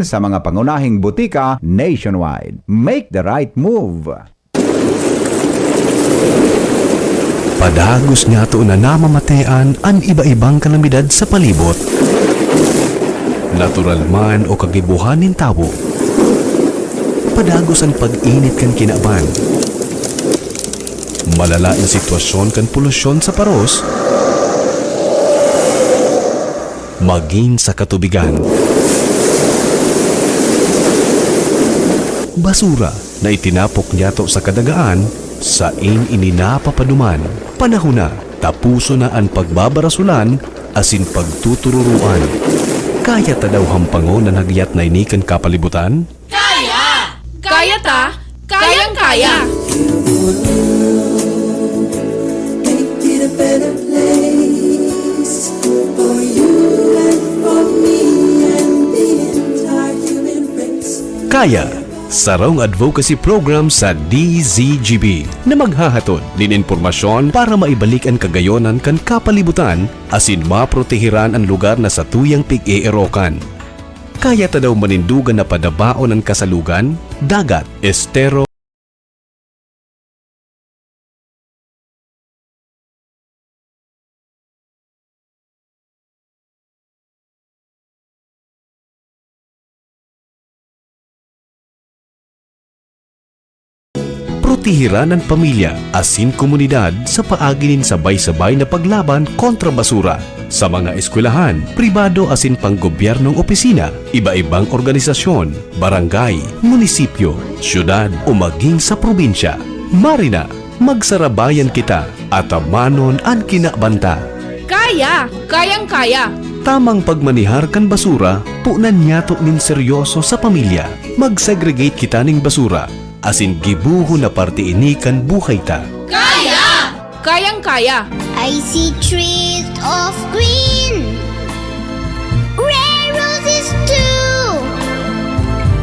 sa mga pangunahing butika nationwide. Make the right move. Padagos nga to na namamatean ang iba-ibang kalamidad sa palibot. Natural man o kagibuhanin tao. Padagos ang pag-init kan kinaban. Malala ang sitwasyon kan polusyon sa paros. Maging sa katubigan. Basura na itinapok niya to sa kadagaan sa ininapapaduman. Panahon na, tapuso na ang pagbabarasulan asin pagtutururuan. Kaya ta daw hampangon na nagyat na inikan kapalibutan? Kaya! Kaya ta! Kayang-kaya! Make it a better place for you and for me and the entire human race. Kaya, sarong advocacy program sa DZGB na maghahatod din impormasyon para maibalik ang kagayonan kan kapalibutan asin maprotehiran ang lugar na sa tuyang pig-eerokan. Kaya ta daw manindugan na padabaon ang kasalugan, dagat, estero, protehiran ang pamilya asin komunidad sa paaginin sabay-sabay na paglaban kontra basura sa mga eskwelahan, pribado asin panggobyernong opisina, iba-ibang organisasyon, barangay, munisipyo, syudad o maging sa probinsya. Marina, magsarabayan kita at amanon ang kinabanta. Kaya! Kayang-kaya! Tamang pagmanihar kan basura, punan niya to nin seryoso sa pamilya. Mag-segregate kita ning basura asin gibuho na parte ini kan buhay ta. Kaya! Kayang-kaya! I see trees of green, red roses too.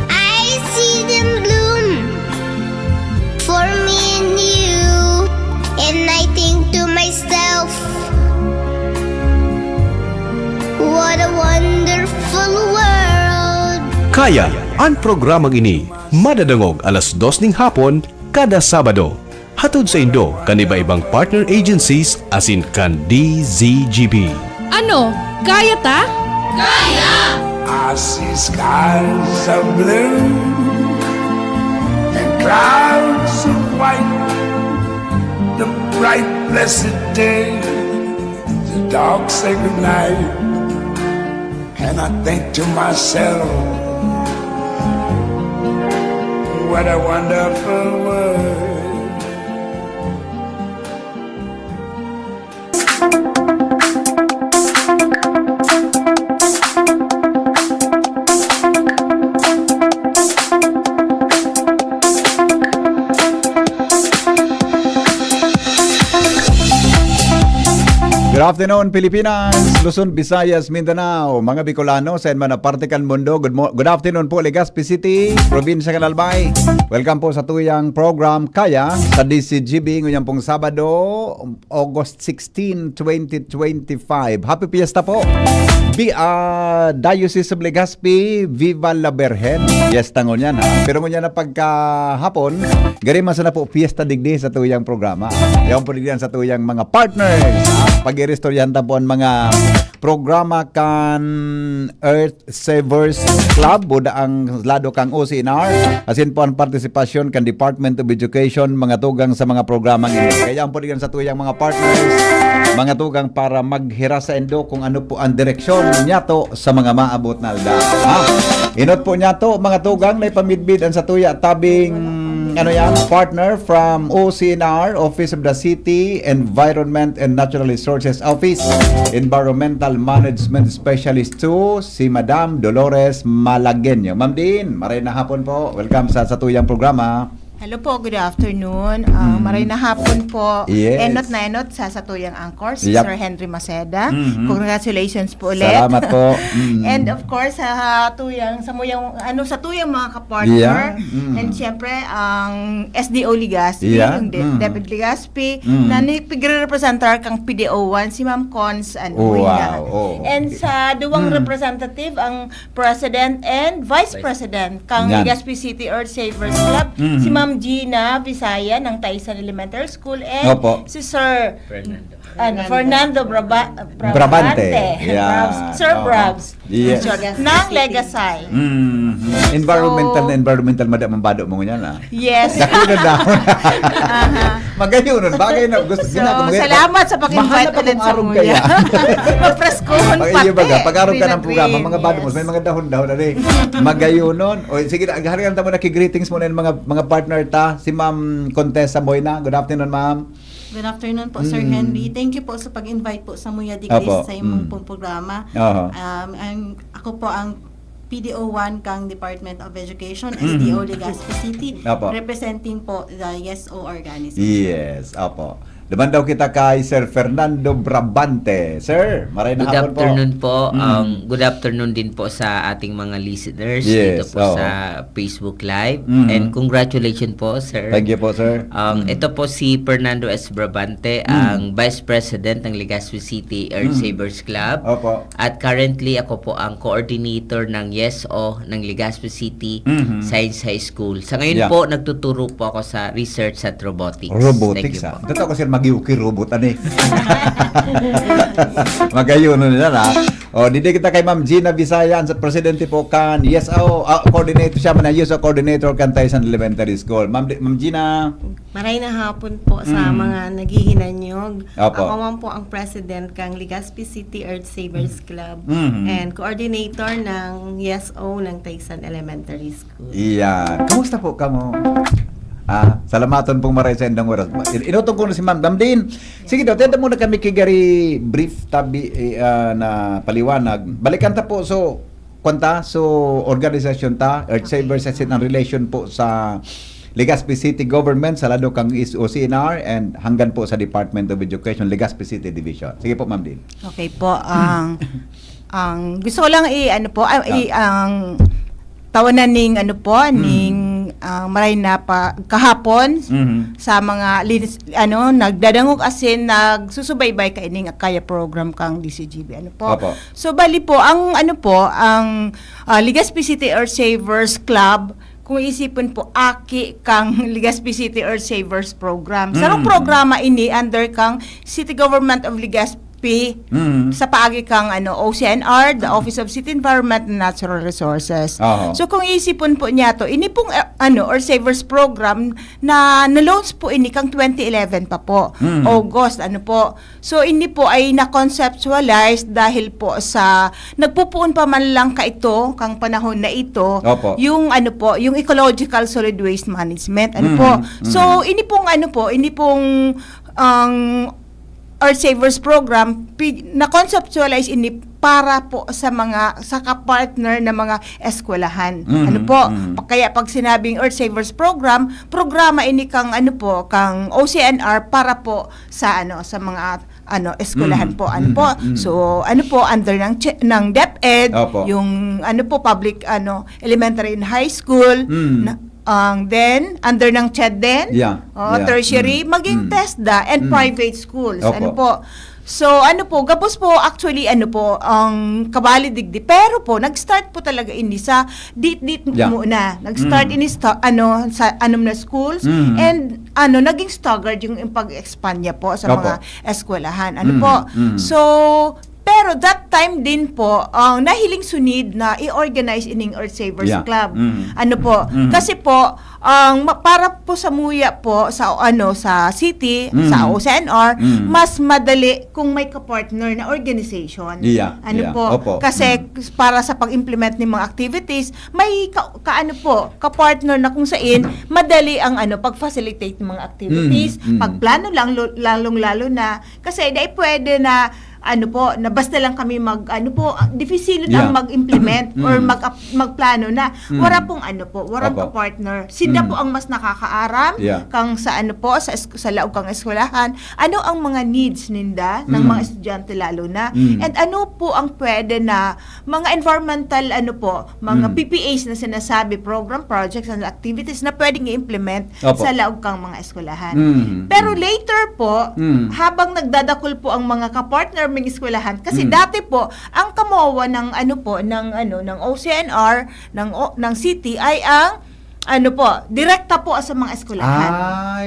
I see them bloom for me and you, and I think to myself, what a wonderful world. Kaya, ang programang ini, madadangog alas 2 ng hapon kada Sabado. Hatod sa Indo, kaniba-ibang partner agencies asin kan DZGB. Ano? Kaya ta? Kaya! I see skies of blue and clouds of white, the bright blessed day, the dark sacred night, and I think to myself, what a wonderful world. Good afternoon, Pilipinas, Luzon, Visayas, Mindanao, mga Bicolano sa man parte kan mundo. Good afternoon po, Legazpi City, Probinsya ng Albay. Welcome po sa tuyang program Kaya sa DCGB ngayong pong Sabado, August 16, 2025. Happy Fiesta po. Diocese of Legazpi, Viva la Virgen. Fiesta ngunyan ha. Pero ngunyan na pagkahapon, garima sa na po Fiesta digdi sa tuyang programa. Yan po digdihan sa tuyang mga partners. Pag-irestoryan po ang mga programa kan Earth Savers Club buda ang lado kang OCNR asin po ang partisipasyon kan Department of Education mga tugang sa mga programang ito. Kaya po digdihan sa tuyang mga partners mga tugang para maghira sa endo kung ano po ang direksyon niya to sa mga maabot na alda. Inot po niya to mga tugang na ipamidbid ang sa tuya tabing partner from OCNR, Office of the City Environment and Natural Resources Office, Environmental Management Specialist 2, si Madam Dolores Malagueño. Ma'am Dean, maray na hapon po. Welcome sa tuyang programa. Hello po, good afternoon. Maray na hapon po. Yes. Enot na enot sa satuyang angkor, si Yup. Sir Henry Maceda. Mhm. Congratulations po ulit. Salamat po. Mm. And of course, sa tuyang mga kapartner. Yeah. Mm. And syempre, ang SDO Ligaspi, Yeah. yung Mm. David Ligaspi, Mm. na nipigre-representar kang PDO1, si Ma'am Cons and Oh, Buena. wow. Oh. And sa duwang Mm. representative, ang President and Vice President kang Yan. Ligaspi City Earth Savers Club, Mhm. si Ma'am Gina Visaya ng Taisan Elementary School, and Opo. si Sir Fernando Brabante. Yeah. Sir Oo. Brabs. Yes. Ng Legasay. Environmental madam mambado mo niyan ah. Yes. Dakuna daw. Magayon nun. Bagay na. Gusto So, salamat sa pag-invite ulit sa Mahanap Muya. Mapreskohon Pag pati. iyo baga, pag-araw ka ng programa, Green, mga badmos, may mga dahon-dahon na rin. Magayon nun. O sige, harihan mo na kay-greetings mo na yung mga partner ta. Si Ma'am Contessa Boyna. Good afternoon, Ma'am. Good afternoon po, Sir Henry. Thank you po sa pag-invite po sa Muya Apo. Digris sa imong pong programa. Oho. Ako po ang PDO1 kang Department of Education, SDO Legazpi City, Apo. representing po the YesO organization. Yes, opo. Naman daw kita kay Sir Fernando Brabante. Sir, maray na Good hapon po. afternoon po. Mm. Good afternoon din po sa ating mga listeners Yes, dito po oo. sa Facebook Live. Mhm. And congratulations po, sir. Thank you po, sir. Ito po si Fernando S. Brabante, ang Vice President ng Legazpi City Earth Savers Club. Opo. At currently, ako po ang coordinator ng YesO ng Legazpi City Mhm. Science High School. Sa ngayon Yeah. po, nagtuturo po ako sa research at robotics. Thank Robotics you ah. po. Dito ko sir magiuki robot ani. Magayon nun nila na. O, dito kita kay Ma'am Gina Visaya, ang presidente po kan YesO, coordinator siya man YesO coordinator kan Taisan Elementary School. Ma'am Gina. Maray na hapon po sa mga naghihinanyog. Opo. Ako man po ang president kang Legazpi City Earth Savers Club Mhm. and coordinator ng YesO ng Taisan Elementary School. Iyan. Kamusta po kamo? Salamaton pong maray sa endang oras. Inutong ko na si Ma'am Damdin. Sige daw, tenda muna kami kigari brief tabi na paliwanag. Balikan ta po so organisasyon ta Earth Savers as in ang relation po sa Legazpi City Government sa lado kang OCNR and hanggang po sa Department of Education Legazpi City Division. Sige po Ma'am Din. Okay po, ang gusto ko lang ang tawanan ning ning maray na pa kahapon Mhm. sa mga nagdadangog asin nagsusubaybay kay ning Akaya program kang DCGB Opo. So bali po ang Legazpi City Earth Savers Club, kung isipin po aki kang Legazpi City Earth Savers program. Sarong programa ini under kang City Government of Legazpi sa paagi kang OCNR, the Office of City Environment and Natural Resources. Oho. So kung isipon po niya to, ini pong Earth Savers program na na-launch po ini kang 2011 pa po. August po. So ini po ay na-conceptualize dahil po sa nagpupuon pa man lang ka ito kang panahon na ito Opo. yung yung ecological solid waste management po. So ini pong ang Earth Savers program na-conceptualize ini para po sa kapartner na mga eskwelahan. Kaya pag sinabing Earth Savers program, programa ini kang kang OCNR para po sa mga eskwelahan po. So under ng DepEd, Opo. yung public elementary and high school, then under ng CHED din, Yeah. Yeah. tertiary, maging TESDA and private schools. Opo. So gapos po actually ang kabali digdi, pero po nag-start po talaga ini sa dit Yeah. muna. Nag-start ini sa na schools and naging staggered yung pag-expand niya po sa Opo. mga eskwelahan. So pero that time din po, nahiling sunid na i-organize ining Earth Savers Yeah. Club. Kasi po, para po sa Muya po, sa city, sa OCNR, mas madali kung may kapartner na organization. Yeah. Yeah. Opo. Kasi para sa pag-implement ng mga activities, may kapartner na kung saan madali ang pag-facilitate ng mga activities, pagplano lang, lalong-lalo na, kasi dahil pwede na ano po, na basta lang kami difficile Yeah. ang mag-implement or magplano na. Wala pong warang Opo. ka-partner. Sila po ang mas nakakaaram Yeah. kang sa sa laog kang eskwelahan. Ano ang mga needs ninda ng mga estudyante lalo na. And ano po ang pwede na mga environmental mga PPAs na sinasabi, program, projects and activities na pwedeng i-implement Opo. sa laog kang mga eskwelahan. Pero Pero later po, habang nagdadakol po ang mga kapartner ng eskwelahan, kasi dati po, ang kamowa ng ng OCNR, ng city ay ang direkta po sa mga eskwelahan.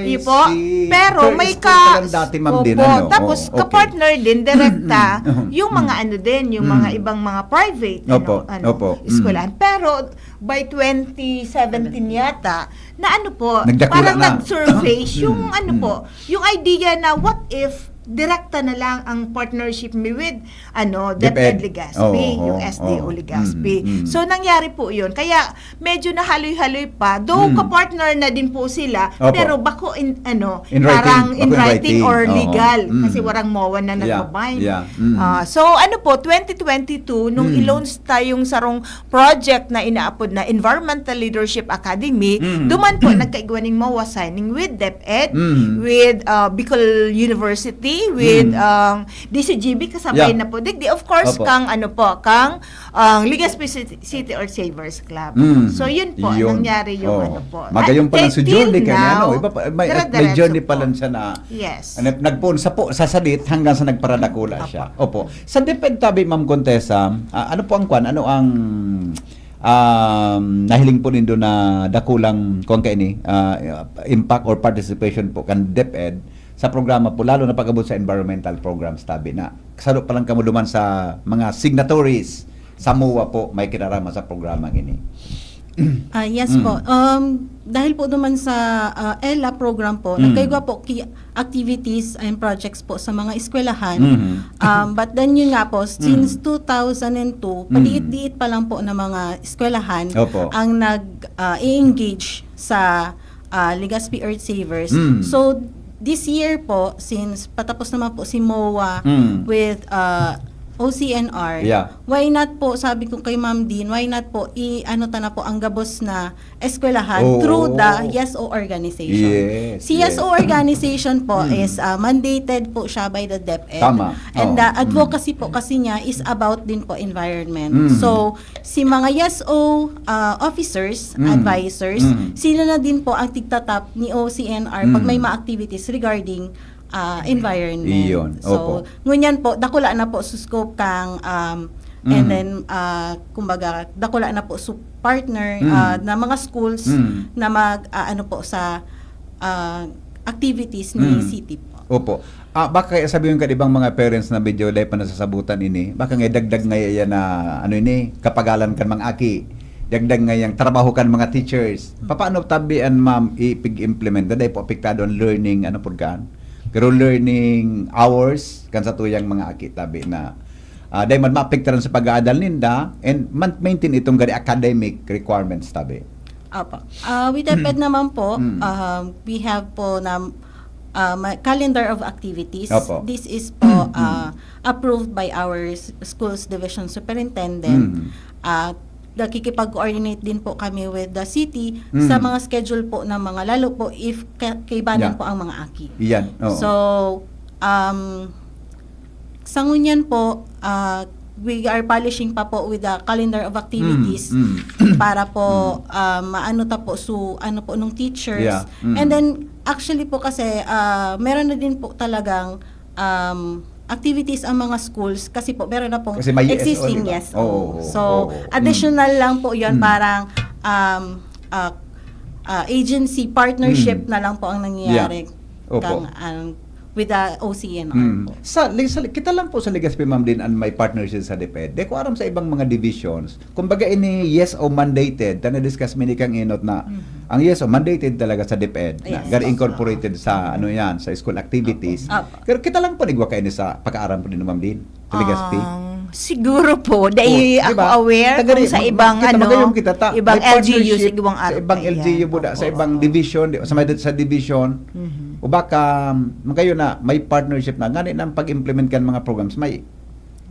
I Yun po. see. Pero Pero may school pa lang dati, ma'am, din, ano? Tapos Oo, okay. kapartner din direkta yung mga yung mga ibang mga private Opo. eskwelahan. Pero by 2017 yata na Nagdakula parang na. nag-surface yung yung idea na what if direkta na lang ang partnership with DepEd Legazpi, yung SDO Legazpi. So nangyari po 'yun. Kaya medyo nahaloy-haloy pa. Though ka-partner na din po sila, Opo. pero bako In parang writing. in Bako in writing or writing. Oo. legal kasi warang MOA na nagbabind. Yeah. So 2022 nung i-launch tayong sarong project na inaapod na Environmental Leadership Academy, duman po nagkaigwaning MOA signing with DepEd, with Bicol University, with DCGB kasabay Yeah. na po digdi, of course Opo. kang Legazpi City Earth Savers Club. So yun po nangyari yung Magayon pa lang si Till journey kanya now, iba pa, may dire-diretso journey pa po. lang siya na Yes. nagpunsa po sa salit hanggang sa nagparadakula siya. Opo. Sa DepEd tabi, Ma'am Contessa, ano po ang ano ang nahiling po nindo na dakulang impact or participation po kan DepEd sa programa po, lalo na pag-abot sa environmental programs tabi na kasalo pa lang kamo duman sa mga signatories sa MOA po may kinarama sa programa ini. Yes po. Dahil po naman sa ELA program po, nagkaiga po activities and projects po sa mga eskwelahan. But then yun nga po, since 2002, paliit-liit pa lang po na mga eskwelahan Opo. ang nag-engage sa Legazpi Earth Savers. So, this year po, since patapos naman po si MOA with OCNR, Yeah. why not po, sabi ko kay Ma'am Dean, why not po, na po ang gabos na eskwelahan Oh. through the YESO organization. Yes, Si yes. YESO organization po is mandated po siya by the DepEd. Tama. And Oo. the advocacy po kasi niya is about din po environment. So, si mga YESO officers, advisors, sila na din po ang tigtatap ni OCNR pag may mga activities regarding environment. Iyon, So, opo. ngunyan po, dakula na po sa scope kang and then, kumbaga, dakula na po su partner na mga schools na po sa activities ni city po. Opo. Baka sabihin ka ibang mga parents na medyo dahil pa nasasabutan ini, baka nga dagdag nga yan na kapagalan kan mga aki. Dagdag nga yung trabaho kan mga teachers. Paano tabian, ma'am, ipig-implement? Dahil po apektado ang learning, pero learning hours kan sa tuyang mga aki tabi na dahil man maapektaran sa pag-aadal ninda and maintain itong gani academic requirements tabi. Opo. With DepEd naman po, we have po na calendar of activities. Opo. This is po approved by our schools division superintendent. Nakikipag-coordinate din po kami with the city sa mga schedule po ng mga, lalo po if kaibanan Yeah. po ang mga aki. Iyan. Oo. So, sa ngunyan po, we are polishing pa po with the calendar of activities para po maano ta po nung teachers. Yeah. And then actually po kasi meron na din po talagang activities ang mga schools kasi po meron na pong Kasi may ESO, existing diba? YESO. Oo. So Oo. additional lang po 'yon, parang agency partnership na lang po ang nangyayari Opo. with the OCNR po. Kita lang po sa Legazpi, ma'am, din ang may partnership sa DepEd. Di ko aram sa ibang mga divisions. Kumbaga ini YESO mandated, na-discuss mini kang inot na ang YESO mandated talaga sa DepEd. Yes. Gari incorporated sa sa school activities. Opo. Pero kita lang po nigwa kayo sa pag-aaram po din, ma'am, din sa Legazpi. Siguro po, dahil Oh, ako diba? aware Tagari, kung sa ibang magayong kita ibang may LGU, partnership sa ibang sa ibang LGU po sa ibang division, sa division. O baka kayo na may partnership na ngani nang pag-implement kan mga programs may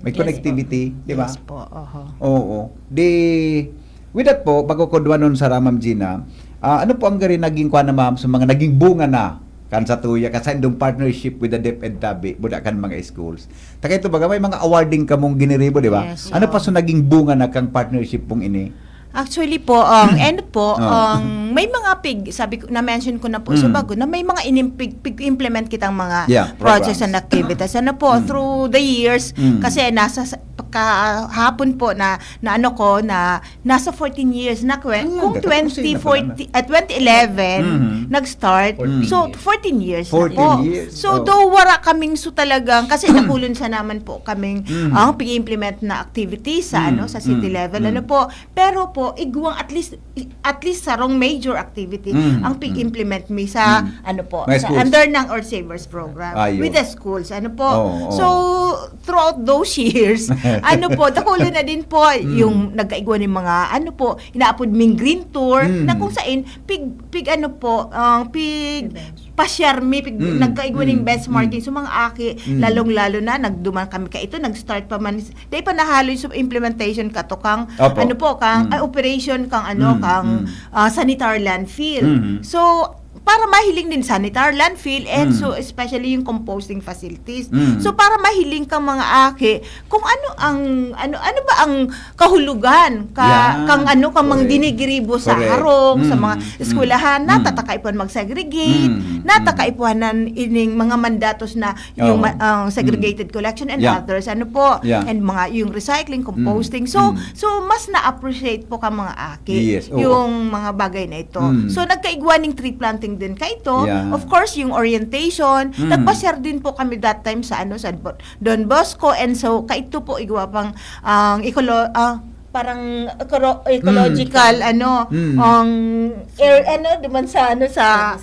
connectivity, di ba? Yes po. Oo. With that po, bago ko duwanon sa Ma'am Gina, ano po ang gari naging kuha na ma'am sa mga naging bunga na kan sa tuya kasi indong partnership with the DepEd Tabi buda kan mga schools. Taka ito baga may mga awarding kamong giniribo, di ba? Yes, Ano pa so naging bunga na kang partnership pong ini? Actually po, may mga sabi ko, na-mention ko na po sa bago, na may mga implement kitang mga projects and activities. Ano po, through the years, kasi kahapon po na nasa 14 years na kung 2011 nag-start, so 14 years na po. So, though wala kaming talagang, kasi nakulon sa naman po kaming pag-implement na activities sa city level, pero po, igwang at least sarong major activity ang pig-implement mi sa sa under ng Earth Savers program with the schools so throughout those years dakulo na din po yung nagkaigwa ng mga inaapod ming green tour na kung saan pig pasyar mi nagkaigwa ng benchmarking so mga aki lalong-lalo na nagduman kami nag-start pa man day pa nahalo yung implementation kato kang operation kang sanitary landfill. So para mahiling din sanitary landfill and so especially yung composting facilities. So para mahiling kang mga aki kung ano ba ang kahulugan kang mga dinigiribo sa harong sa mga eskwelahan natatakaipon mag-segregate natakaipuanan ining mga mandatos na yung segregated collection and others and mga yung recycling composting so mas na-appreciate po ka mga aki yung mga bagay na ito. So nagkaigwa ng tree planting din kaito. Of course, yung orientation, nagpa-share din po kami that time sa sa Don Bosco and so kaito po igwa pang parang ecological air duman sa sa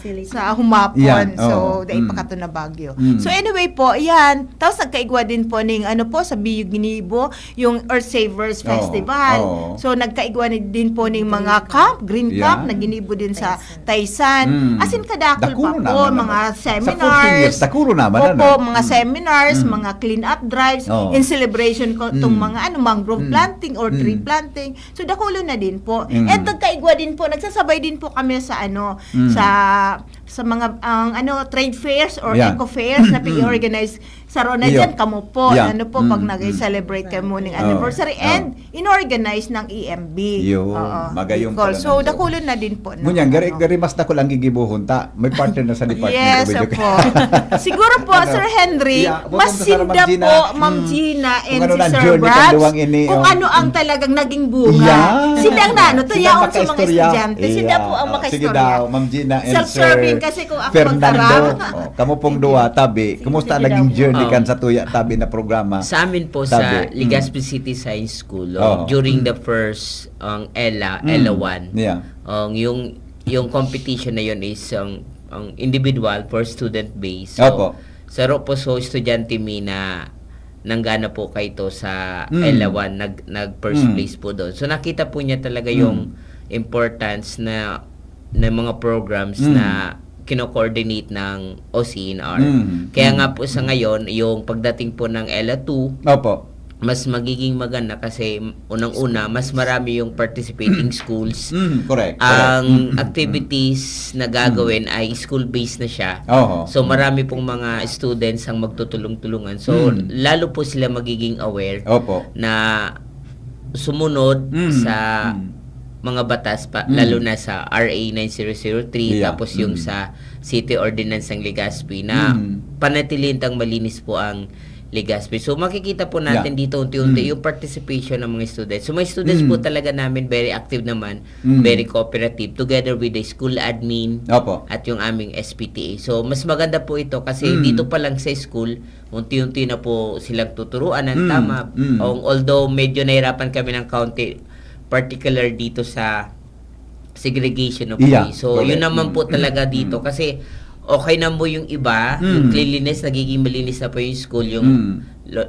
humapon so dai pa kato na Baguio. So anyway po yan tapos nagkaigwa din po ning sa Biyo Ginibo yung Earth Savers Festival. So nagkaigwa din po ning mga green camp na ginibo din sa Taysan. As in kadakol pa po mga seminars. Mga seminars, mga clean up drives in celebration ko tong mga mangrove planting or tree planting. So dakulo na din po. And nagkaigwa din po, nagsasabay din po kami sa sa mga trade fairs or eco fairs na pag-organize sa Rona dyan, kamo po, pag nag-celebrate kamo ng anniversary and inorganize ng EMB. Magayong pala. So, dakulo na din po. Ngunyan, gari mas na ko lang gigibuhon ta. May partner na sa department. Yes, po. Siguro po, Sir Henry, mas sinda po, Ma'am Gina and si Sir Brad, kung ano ang talagang naging bunga. Sindang tuyaon sa mga estudyante. Sinda po ang makaistorya. Sige daw, Ma'am Gina and Self-serving kasi kung ako Fernando, kamo pong duwa, tabi. Kumusta naging journey kan sa tuya tabi na programa? Sa amin po sa Legazpi City Science School during the first ELA 1 yung competition na yun is individual for student base sa po estudyante mi na nanggana po kayo sa ELA 1 nag first place po doon so nakita po niya talaga yung importance na mga programs na kino-coordinate ng OCNR. Kaya nga po sa ngayon, yung pagdating po ng ELA 2, mas magiging maganda kasi unang-una, mas marami yung participating schools. Correct. Ang activities na gagawin ay school-based na siya. So marami pong mga students ang magtutulong-tulungan. So lalo po sila magiging aware na sumunod sa mga batas pa lalo na sa RA 9003 tapos yung sa City Ordinance ng Legazpi na panatilihin tang malinis po ang Legazpi. So makikita po natin dito unti-unti yung participation ng mga students. So mga students po talaga namin very active naman, very cooperative together with the school admin at yung aming SPTA. So mas maganda po ito kasi dito pa lang sa school unti-unti na po silang tuturuan ng tama. Although medyo nahirapan kami ng kaunti particular dito sa segregation of waste. So, yun naman po talaga dito. Kasi, okay na mo yung iba, yung cleanliness, nagiging malinis na po yung school, yung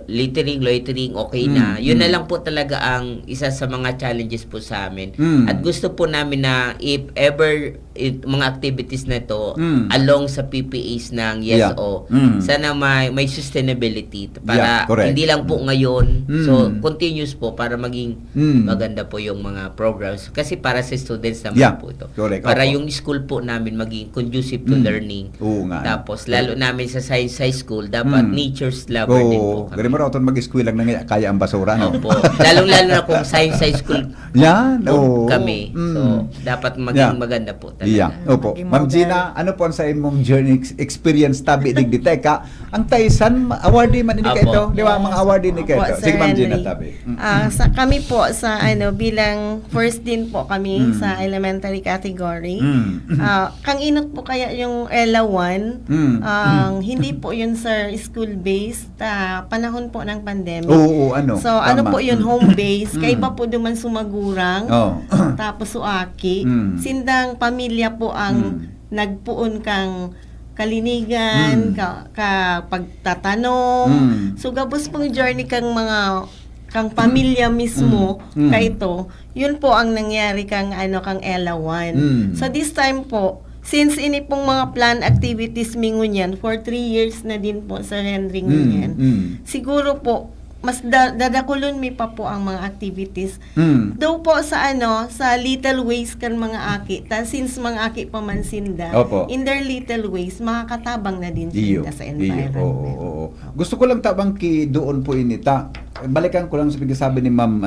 littering, loitering, okay na. Yun na lang po talaga ang isa sa mga challenges po sa amin. At gusto po namin na if ever mga activities na ito along sa PPAs ng YESO, sana may sustainability para correct. hindi lang po ngayon. So, continuous po para maging maganda po yung mga programs. Kasi para sa students naman po ito. Correct. Para Opo. yung school po namin maging conducive to learning. Oo nga. Tapos, lalo namin sa science high school, dapat nature's lover din po kami. Gari mo raw itong mag-school lang na kaya ang basura, no? Opo. Lalong-lalo na kung science high school Yan, oo. kami. So, dapat maging maganda po talaga. Yeah. Opo. Maging Ma'am model. Gina, ano po ang sa imong journey experience tabi digdi teka? Ang Taysan awardee man ini ka Apo. ito, di ba? Mga awardee ni ka Opo, ito. Sir Sige Ma'am Gina Henry. tabi. Sa kami po sa bilang first din po kami sa elementary category. Kang inot po kaya yung ELA 1. Hindi po yun sir school based panahon po ng pandemic. Oo, ano? So ano Tama. po yun home based. Kay iba po duman sumagurang. Oh. Tapos suaki. Sindang pamilya po ang nagpuon kang kalinigan, ka pagtatanong. So gabos pong journey kang pamilya mismo kay ito. Yun po ang nangyari kang ELA 1. So this time po, since ini pong mga plan activities mingon yan for 3 years na din po Sir Henry ngunyan. Siguro po mas dadakulon mi pa po ang mga activities. Daw po sa sa little ways kan mga aki. Since mga aki pa man sinda, Opo. in their little ways makakatabang na din Iyo. sila sa Iyo. environment. Oo. Gusto ko lang tabang doon po inita. Balikan ko lang sa pagkasabi ni Ma'am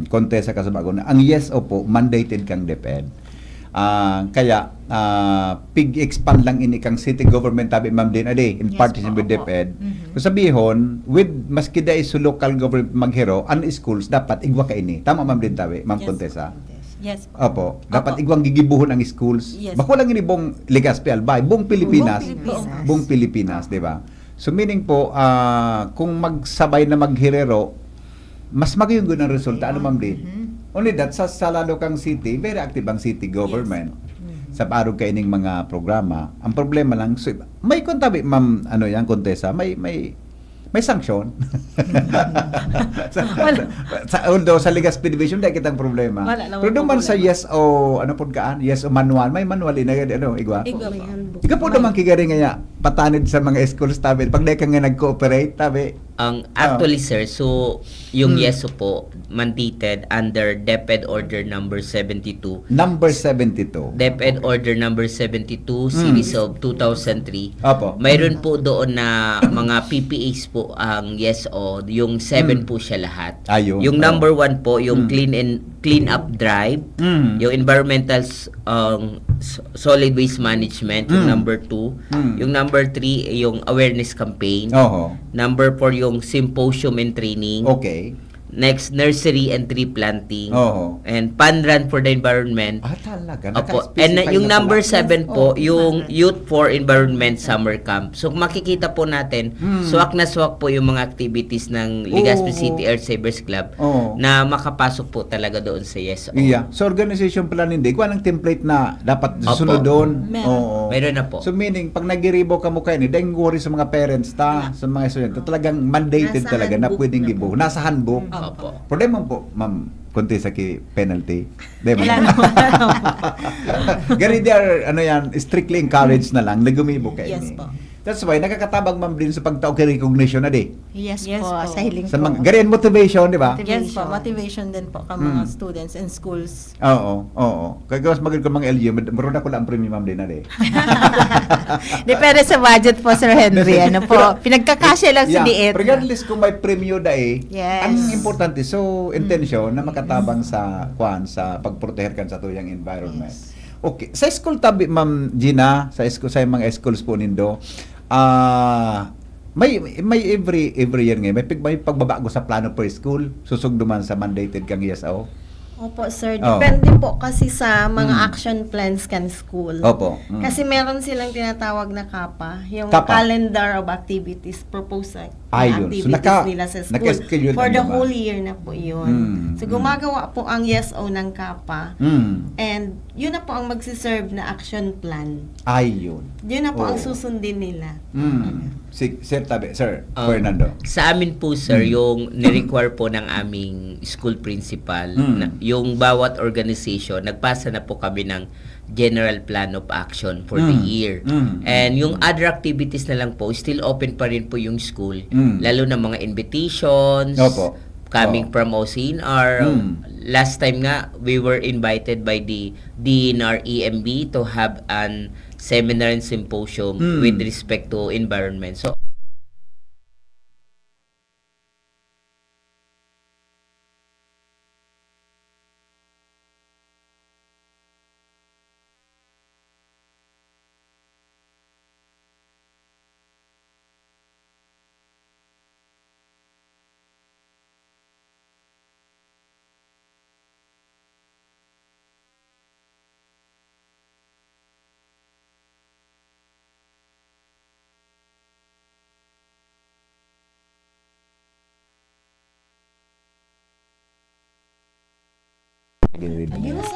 Contessa Casabagon. Ang YESO po mandated kang DepEd. Kaya pig-expand lang ini kang city government tabi ma'am din ade in partnership with DepEd. Kung sabihon with maski dai sa local government maghero ang schools dapat igwa ka ini. Tama ma'am din tabi ma'am Yes. Contessa. Yes. Opo, dapat Opo. igwang gigibuhon ang schools. Yes. Bako lang ini buong Legazpi Albay, buong Pilipinas. Pilipinas. Buong Pilipinas, 'di ba? So meaning po kung magsabay na maghirero, mas magayong ang resulta ano ma'am din. Only that sa lalo kang city, very active ang city government. Sa parog kaining mga programa. Ang problema lang may kontabi ma'am Contessa, may sanction. Although sa Legazpi Division dahil kitang problema. Wala naman Pero naman po sa problema. yes o manual, may manual ina igwa. Igwa po. Ika po naman kigari nga patanid sa mga schools tabi. Pag dahil ka nga nag-cooperate tabi. Actually sir, so yung YESO po mandated under DepEd Order number 72. Number 72. DepEd Order number 72 series of 2003. Opo. Mayroon po doon na mga PPAs po ang YESO, yung 7 po siya lahat. Ayun. Yung number 1 po yung clean up drive, yung environmental solid waste management, yung number 2, yung number 3 yung awareness campaign. Oho. Number 4 yung symposium and training. Okay. Next, nursery and tree planting. Oho. And fun run for the environment. Talaga. Opo. Naka-specify And yung na number pala. 7 po, yung Youth for Environment Summer Camp. So makikita po natin, swak na swak po yung mga activities ng Legazpi Oo. City Earth Savers Club Oo. na makapasok po talaga doon sa YESO. Iya. So organization plan hindi. Kuha ng template na dapat Opo. sunod doon. Meron. Oo. Meron na po. So meaning, pag nagiribo ka mo kayo ni, dahil worry sa mga parents sa mga estudyante, talagang mandated Nasa talaga na handbook pwedeng na gibo. Nasa handbook. Opo. Problema po, ma'am, kunti sa penalty. Di ba? Wala naman. Gary, they are, strictly encouraged na lang na gumibo kayo Yes ni. po. That's why, nakakatabang ma'am din sa pagtaog kay recognition na di. Yes, Yes po, po. sa hiling Sa po. mga, Gary, and motivation, di ba? Yes po, motivation din po ka mga students and schools. Oo. Kaya mas maganda ko mga LGU, meron ako lang premium ma'am din na di. Depende sa budget po, Sir Henry. Ano po, pinagkakasya lang sa diet. Regardless kung may premium dai, Yes. ang importante so intention na makatabang sa pagproteher kan sa tuyang environment. Okay, sa school tabi Ma'am Gina, sa mga schools po nindo, may every year ngayon, may pagbabago sa plano per school, susug duman sa mandated kang ESO. Opo, sir. Oo. Depende po kasi sa mga action plans kan school. Opo. Kasi meron silang tinatawag na KAPA, yung KAPA. Calendar of Activities Proposal. Ayun. So, activities nila sa school. naka-schedule For na the ba? whole year na po yun. So, gumagawa po ang YesO ng KAPA. And yun na po ang magsiserve na action plan. Ayun. Yun na po ang Oo. susundin nila. Sir Tabi, Sir Fernando. Sa amin po, sir, yung ni-require po ng aming school principal, na, yung bawat organization, nagpasa na po kami ng general plan of action for the year. And yung other activities na lang po, still open pa rin po yung school. Lalo na mga invitations, Opo. coming from OCNR. Last time nga, we were invited by the DNR EMB to have an seminar and symposium with respect to environment. So,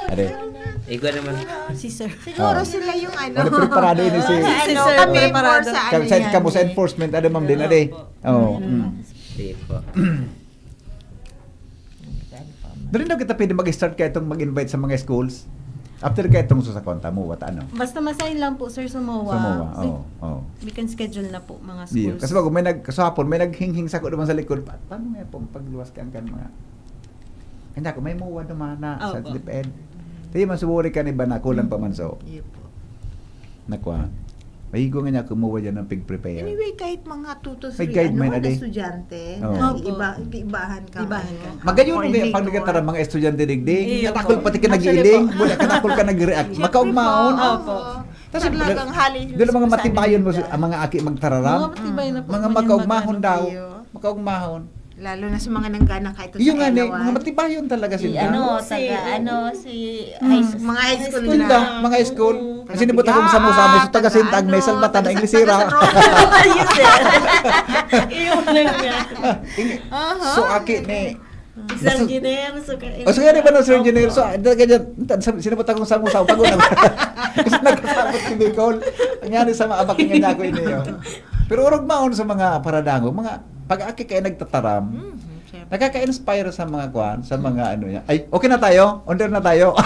Ade. ikaw naman. Si Sir. Siguro sila yung ano. Ano preparado ini si ano, Sir, kami preparado. for sa ano sa yan. kamo sa enforcement ada ma'am din ade. Oo. Sige po. Dali na kita pwede mag-start kaya itong mag-invite sa mga schools. After kaya itong sa konta mo, what ano? Basta masign lang po, Sir, sa MOA. Sa MOA, oo. We can schedule na po mga Diyo. schools. Kasi bago may kasapon, may naghinghing sa ko naman sa likod. Paano nga pong pagluwas kan mga... Hindi ako, may muwa naman na sa Opo. DepEd. Tayo man suburi ka ni ba na kulang pa man so. Nakwa. Mahigo nga niya kumuha dyan ng pig-prepare. Anyway, kahit mga 2 to 3 May guideline na di. estudyante, Oo. na Opo. ibahan ka. Ibahan ka. Magayon mo kaya pag Coordinator. nagkatara mga estudyante digdig. Iyo Katakol po. pati ka nag-iiling. Wala katakol ka nag-react. Makaugmaon. Opo. Tapos Talagang hali. Dilo mga matibayon mo ang mga aki magtararam. Mga matibay na po. Mga ganyan makaugmahon mag-ano. daw. Iyo. Makaugmahon. Lalo na sa mga nanggana kahit sa Yung nga ni, Elawan. mga matibayon talaga sila. Mga high school Yun na. lang, mga high school. Kasi nibot akong sa musama, so taga Sintag, may salbatan na Inglisira. Iyon lang nga. So, aki ni... Isang engineer. O, so yan ba na Sir Engineer? So, ganyan, sinabot akong sa musama, pagod na. Kasi nagkasabot si Nicole. Ang yan sa mga abaking nga ako iniyo. Pero urog maon sa mga paradango, mga pag-aki kayo nagtataram, nakaka-inspire sa mga kwan, sa mga ano yan. Ay, okay na tayo? Under na tayo?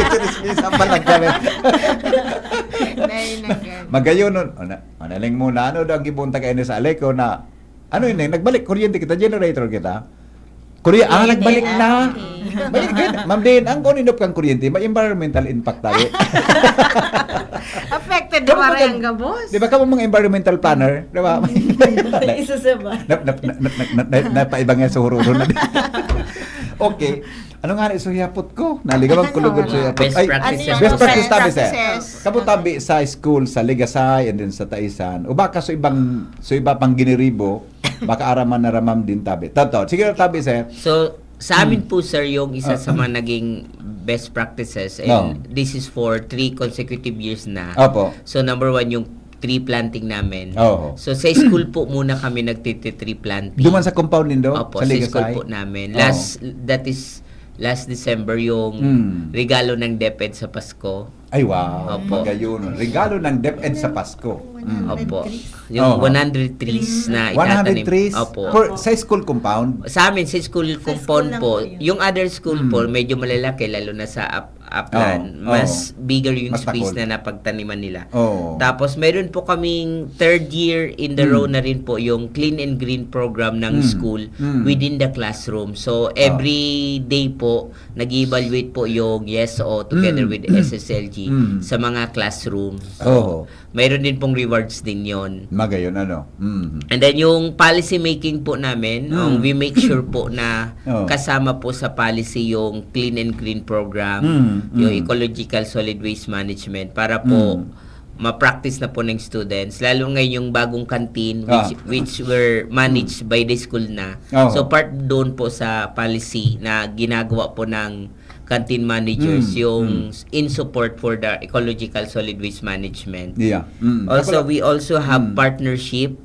Chinismisan pa lang kami. Magayon nun. Manaling muna, ano daw ang gibunta kayo sa Aleko na, ano yun eh, nagbalik, kuryente kita, generator kita. Nagbalik na. Ma'am Din, ang kuninop kang kuryente, may environmental impact tayo. Affected na parang ang gabos. Di ba ka mga environmental planner? Di ba? Isa sa ba? Napaibang nga sa hururo na. Okay. Ano nga na isuyapot ko? Naligawang kulugod sa yapot. Best practices. Best practice tabi sa. practices. Kabutabi sa school sa Ligasay and then sa Taisan. O baka so iba pang giniribo, baka araman na ramam din tabi. Sige na tabi sir. So, sa amin po, sir, yung isa sa mga naging best practices, and this is for 3 consecutive years na. Opo. So, number 1, yung tree planting namin. Oo. So, sa school po muna kami nagtiti-tree planting. Duman sa compound nindo? Opo, sa sa Ligasay? school po namin. Oo. That is last December yung regalo ng DepEd sa Pasko. Ay, wow. Opo. Magayon. Regalo ng DepEd sa Pasko. Opo. Yung Oo. 100 trees na itatanim. 100 trees Opo. sa school compound. Sa amin, sa school compound lang po, po yun. yung other school po, medyo malalaki, lalo na sa upland. Oo. Mas bigger yung Mas space takol. na napagtaniman nila. Oo. Tapos, meron po kaming third year in the row na rin po yung Clean and Green program ng school within the classroom. So, every day po, nag-evaluate po yung YesO together with SSLG sa mga classrooms. So, mayroon din pong rewards din yon. Magayon, ano? And then yung policy making po namin, we make sure po na kasama po sa policy yung Clean and Green program, yung Ecological Solid Waste Management para po ma-practice na po ng students. Lalo ngayon yung bagong canteen which were managed by the school na. So part doon po sa policy na ginagawa po ng canteen managers yung in support for the ecological solid waste management. Yeah. Also, we also have partnership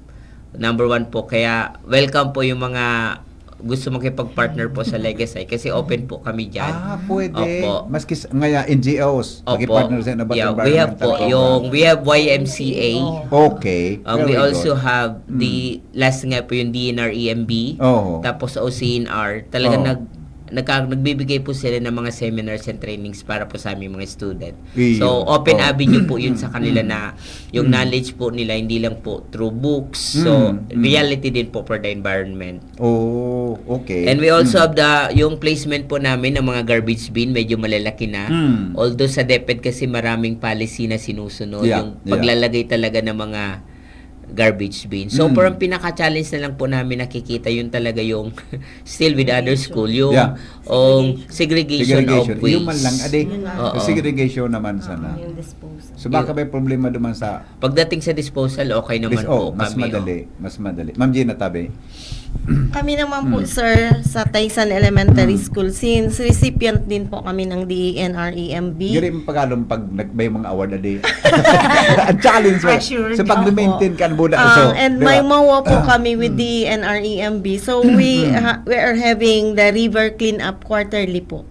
Number 1 po. Kaya welcome po yung mga gusto makipag-partner po sa Legacy kasi open po kami dyan. Pwede. Opo. Maski ngaya NGOs, Opo. magki-partner sa about Yeah, environmental we have YMCA. Okay. We Very also good. have the last nga po yung DNR-EMB. Oo. Tapos OCNR. Talaga Oo. nagbibigay po sila ng mga seminars and trainings para po sa aming mga student. Iyo. So, open Oo. avenue po yun sa kanila na yung knowledge po nila hindi lang po through books. So, reality din po for the environment. Oh, okay. And we also have yung placement po namin ng mga garbage bin, medyo malalaki na. Although sa DepEd kasi maraming policy na sinusunod. Yeah, Yung paglalagay talaga ng mga garbage bin. So, parang pinaka-challenge na lang po namin nakikita yun talaga yung still with other school, yung segregation of waste. Yung man lang, ade. Oo. Segregation naman sana. Yung disposal. So baka may problema naman sa Pagdating sa disposal, okay naman po mas kami. mas madali. Ma'am Gina Tabe. Kami naman po, sir, sa Taysan Elementary School, since recipient din po kami ng DNR-EMB. Giri yung pagalong pag may mga award na di. Ang challenge mo. Pressure. So pag maintain ka buda. And may mawa po kami with the NREMB. So we are having the river cleanup quarterly po.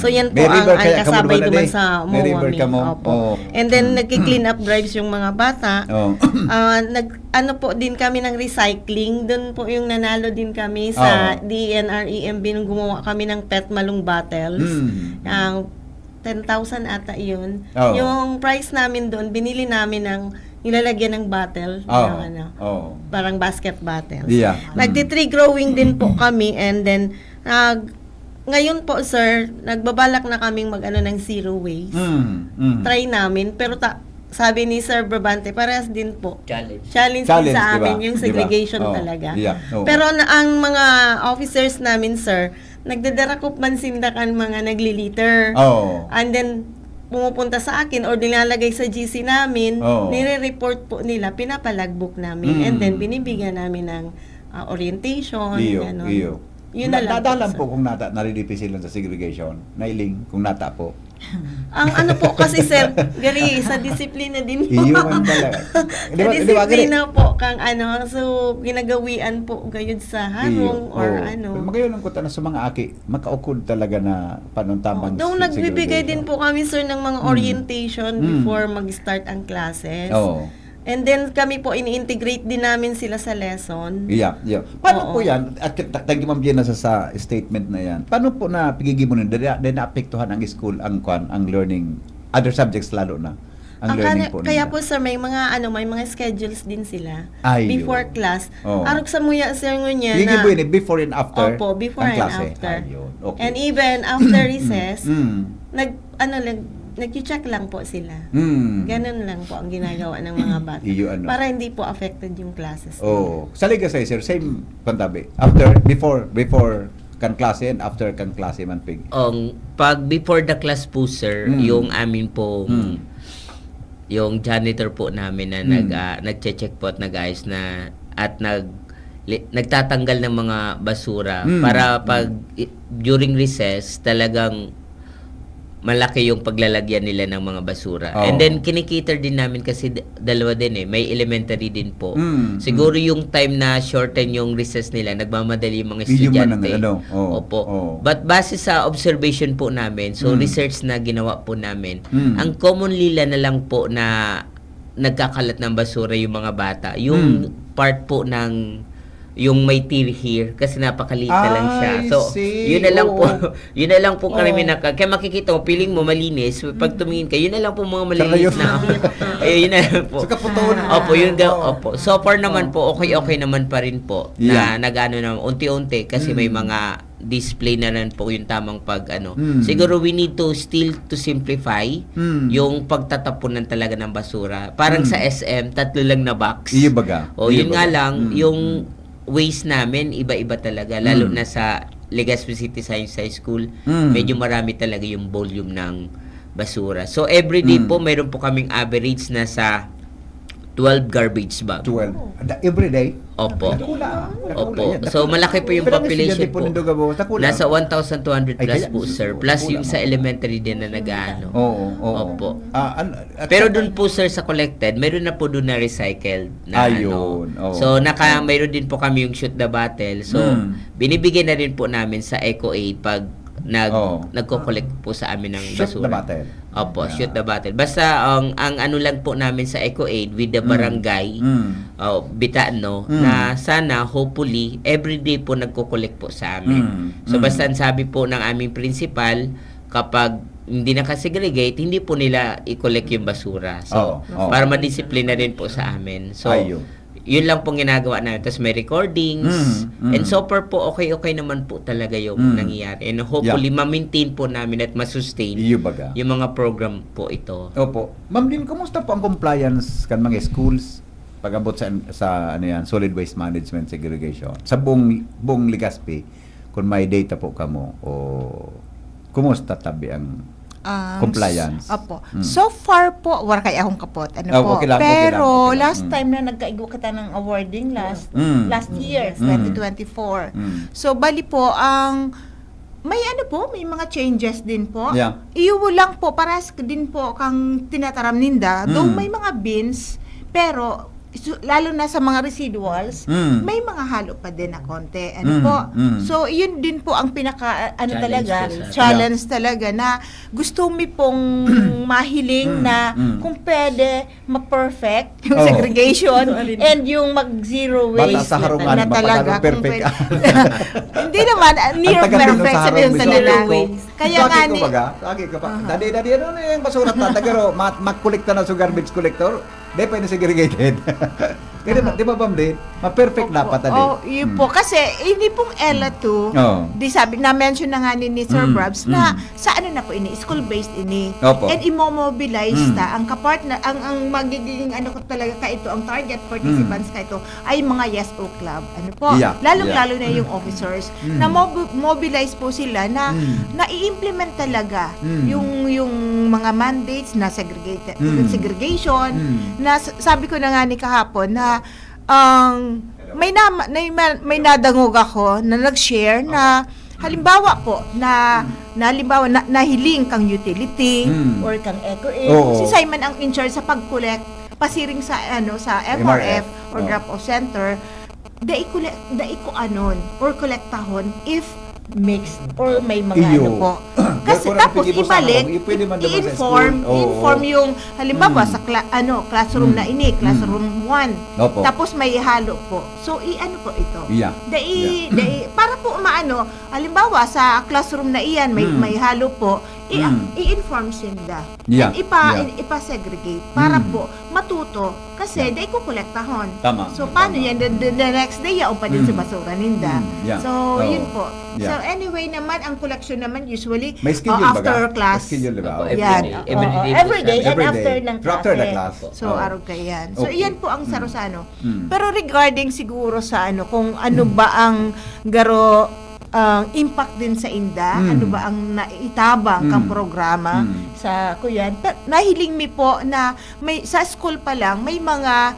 So yan po ang kasabay naman sa May MOA. river ka mo. Opo. And then nagki-clean up drives yung mga bata. Oh. Ano po din kami ng recycling. Doon po yung nanalo din kami sa DNREMB nung gumawa kami ng PET malung bottles. Ang 10,000 ata yun. Oh. Yung price namin doon, binili namin ng nilalagyan ng bottle. Ng parang basket bottles. Yeah. Nagti-tree growing din po kami and then ngayon po sir, nagbabalak na kaming mag-ano ng zero waste. Try namin pero sabi ni Sir Brabante, parehas din po. Challenge din sa amin diba? yung segregation Diba? talaga. Yeah. Pero ang mga officers namin, sir, nagdadarakop man sindakan mga nagliliter. And then, pumupunta sa akin or nilalagay sa GC namin, nire-report po nila, pinapalagbook namin. And then, binibigyan namin ng orientation. Iyo. Yun na lang Nadalan po, po kung naridipin sila sa segregation. Nailing kung nata po. ang ano po kasi sir, gari sa disiplina din po. Iyo man talaga. Sa disiplina po kang so ginagawian po gayud sa harong or ano. Magayon ang kuta na sa mga aki, makaukod talaga na panuntamang Doon nagbibigay din po kami sir ng mga orientation before mag-start ang classes. And then kami po ini-integrate din namin sila sa lesson. Yeah. Paano po yan? At tagi Ma'am Gina sa statement na yan. Paano po na pigigi mo nun? Dahil naapektuhan ang school, ang learning, other subjects lalo na. Ang learning po kaya nila. po sir, may mga schedules din sila. Ayun. Before class. Arog sa muya sir ngunya Gigi na. po yun, before and after. Opo, before ang and klase. after. Ayun. Okay. And even after recess, nag-check lang po sila. Ganun lang po ang ginagawa ng mga bata. Para hindi po affected yung classes. Sa Legacy, sir, same pantabi. Before kan klase and after kan klase man pig. Pag before the class po, sir, yung amin po, yung janitor po namin na nag-check po at nag-ayos na at nagtatanggal ng mga basura para pag during recess talagang malaki yung paglalagyan nila ng mga basura. And then kinikiter din namin kasi dalawa din may elementary din po. Siguro yung time na shorten yung recess nila, nagmamadali yung mga estudyante. Opo. But base sa observation po namin, so research na ginawa po namin, ang commonly na lang po na nagkakalat ng basura yung mga bata, yung part po ng yung may tear here kasi napakaliit na lang siya. So, yun na lang po kami kaya makikita mo, piling mo malinis, pag tumingin ka, yun na lang po mga malinis na. Ayun na lang po. Opo. So far naman po, okay naman pa rin po na nagano na unti-unti kasi may mga display na rin po yung tamang siguro we need to still to simplify yung pagtatapunan talaga ng basura. Parang sa SM, 3 lang na box. Yun nga lang, yung waste namin, iba-iba talaga. Lalo na sa Legazpi City Science High School, medyo marami talaga yung volume ng basura. So, everyday po, mayroon po kaming average na sa 12 garbage bag. 12. Every day? Opo. Nakula. Opo. So malaki po yung population po. Nakula. Nasa 1,200 Ay, plus kaya- po, sir. Plus Nakula yung mo. sa elementary din na nag-ano. Oo. Opo. At Pero saka- doon po, sir, sa collected, meron na po doon na recycled na Ayun, ano. oo. So mayroon din po kami yung shoot the battle. So binibigyan na rin po namin sa Eco Aid pag Oo. nagko-collect po sa amin ng Shoot basura. the battle. Opo, Yeah. shoot the battle. Basta ang ano lang po namin sa Eco Aid with the barangay, bitaan no, na sana hopefully everyday po nagko-collect po sa amin. So basta ang sabi po ng aming principal, kapag hindi nakasegregate, hindi po nila i-collect yung basura. So, para madisiplina rin po sa amin. So, yun lang pong ginagawa namin. Tapos may recordings. And so far po, okay naman po talaga yung nangyayari. And hopefully, ma-maintain po namin at ma-sustain yung mga program po ito. Opo. Ma'am Lynn, kumusta po ang compliance kan mga schools pag-abot sa ano yan, solid waste management segregation? Sa buong Legazpi, kung may data po kamo, o kumusta tabi ang compliance? Opo. So far po, wala kay akong kapot. Okay lang, Pero okay lang. last time na nagkaigo kita ng awarding last year, 2024. So bali po ang may mga changes din po. Yeah. Iyo lang po paras din po kang tinataram ninda. Though may mga bins, pero lalo na sa mga residuals, may mga halo pa din na konti. So, yun din po ang pinaka, challenge talaga na gusto mi pong mahiling na kung pwede ma-perfect yung segregation and yung mag-zero waste Bata sa harungan, na talaga. perfect. Kung pwede. Hindi naman, near perfect sa yun talaga. Kaya nga ni... Lagi ka pa. Dadi, ano na yung basura ta? Pero mag-collect na sa garbage collector, di pa yun segregated. Kaya di ba Ma'am Lynn? Ma-perfect dapat tadi. Yun po. Kasi, hindi pong Ella 2, di sabi, na-mention na nga ni Sir Brabs, na sa ano na po ini, school-based ini. Opo. And imo-mobilize ta, ang kapartner, ang magiging ano ko talaga ka ito, ang target participants ka ito, ay mga Yes O Club. Ano po? Yeah. Lalong-lalo na yung officers, na mobilize po sila na i-implement talaga yung mga mandates na segregation, na sabi ko na nga ni kahapon na may nadangog ako na nag-share na halimbawa po na nahiling kang utility or kang Eco Aid. Si Simon ang in charge sa pag-collect pasiring sa sa MRF or drop-off center. Dai ko anon or kolektahon if mixed or may mga ano po. Kasi tapos ibalik, i-inform yung halimbawa sa classroom na ini, classroom 1. Tapos may halo po. So i-ano po ito. Dai para po maano, halimbawa sa classroom na iyan may halo po, i-inform sila. And ipa-segregate para po matuto kasi dai ko kolektahon. So paano yan the next day yaon pa din sa basura ninda. So yun po. So anyway naman ang collection naman usually after class. Every day and after ng class. So araw kayan. So iyan po ang sarosano. Pero regarding siguro sa kung ano ba ang garo impact din sa inda, ano ba ang naitabang kang programa sa kuyan. Nahiling mi po na may sa school pa lang may mga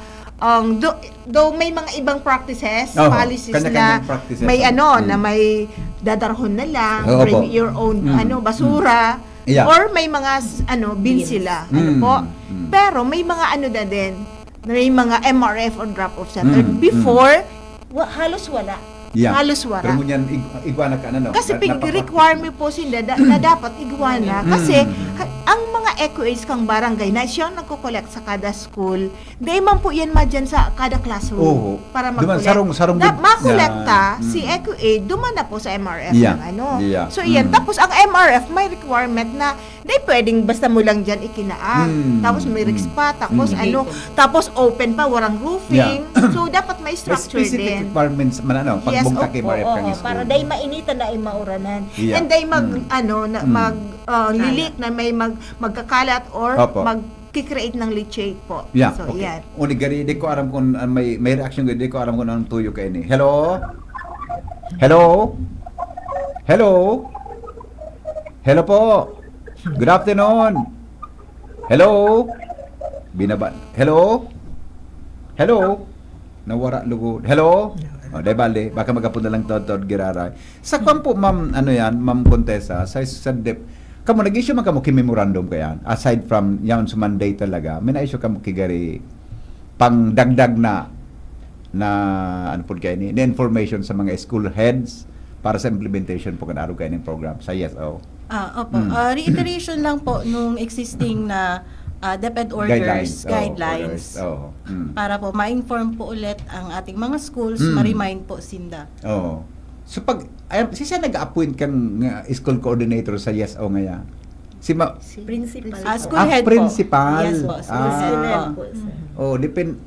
though may mga ibang practices, policies na may na may dadarhon na lang, bring your own basura, or may mga bin sila, po. Pero may mga na din, may mga MRF or drop-off center before halos wala. Halos wala. Pero mo yan, iguana ka na, no? Kasi requirement po sila na dapat iguana. Kasi ang mga Eco Aids kang barangay na siyang nagko-collect sa kada school, di man po yan madyan sa kada classroom para mag-collect. Makolekta si Eco Aid, duman na po sa MRF ng So yan. Tapos ang MRF may requirement na di pwedeng basta mo lang dyan ikinaan. Tapos may rigs pa, tapos tapos open pa, warang roofing. So dapat may structure din. Specific requirements man pagbungka kay MRF kang school. Para day mainitan na ay mauranan. And day lilik na may magkakalat or mag-create ng leachate po. So yan. Unigari, di ko aram kung may reaction ko, di ko aram kung anong tuyo kayo ni. Hello? Hello? Hello? Hello po? Good afternoon. Hello? Hello? Hello? Nawara lugod. Hello? Dahil bali, baka magapunta lang Tod Giraray. Sa kwan po, ma'am, ma'am Contessa, sa dep, kamo nag-issue man kamo memorandum kayan, aside from yan sa Monday talaga, may na-issue kamo kigari pang dagdag na ano po kayo ni information sa mga school heads para sa implementation po kanaro kayo ng program sa YESO. Opo. Reiteration lang po nung existing na DepEd orders, guidelines. Para po ma-inform po ulit ang ating mga schools, ma-remind po SINDA. Oo. So pag siya nag-appoint kang school coordinator sa YESO ngayon. Si Principal. School head principal. po. Yes po. School head po.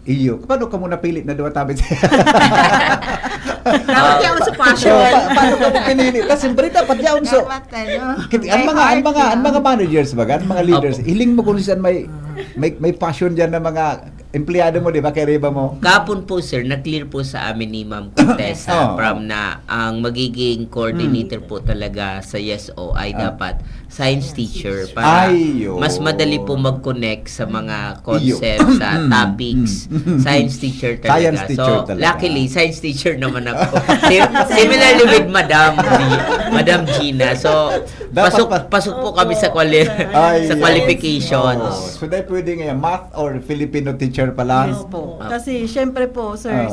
Iyo. Paano ka muna pilit na duwa tabit? Dapat yaon sa passion. Paano ka mo pinili? Kasi siyempre dapat yaon so. Ang mga managers baga, ang mga leaders, hiling mo kung saan may passion diyan ng mga empleyado mo, di ba? Kay Reba mo. Kapon po, sir, na-clear po sa amin ni Ma'am Contessa from na ang magiging coordinator po talaga sa YESO ay dapat science teacher para mas madali po mag-connect sa mga concepts, sa topics. Science teacher talaga. Science teacher talaga. Luckily, science teacher naman ako. Similarly with Madam Gina. So, pasok po kami sa qualifications. So, dahil pwede ngayon, math or Filipino teacher pa lang? Yes po. Kasi syempre po, sir,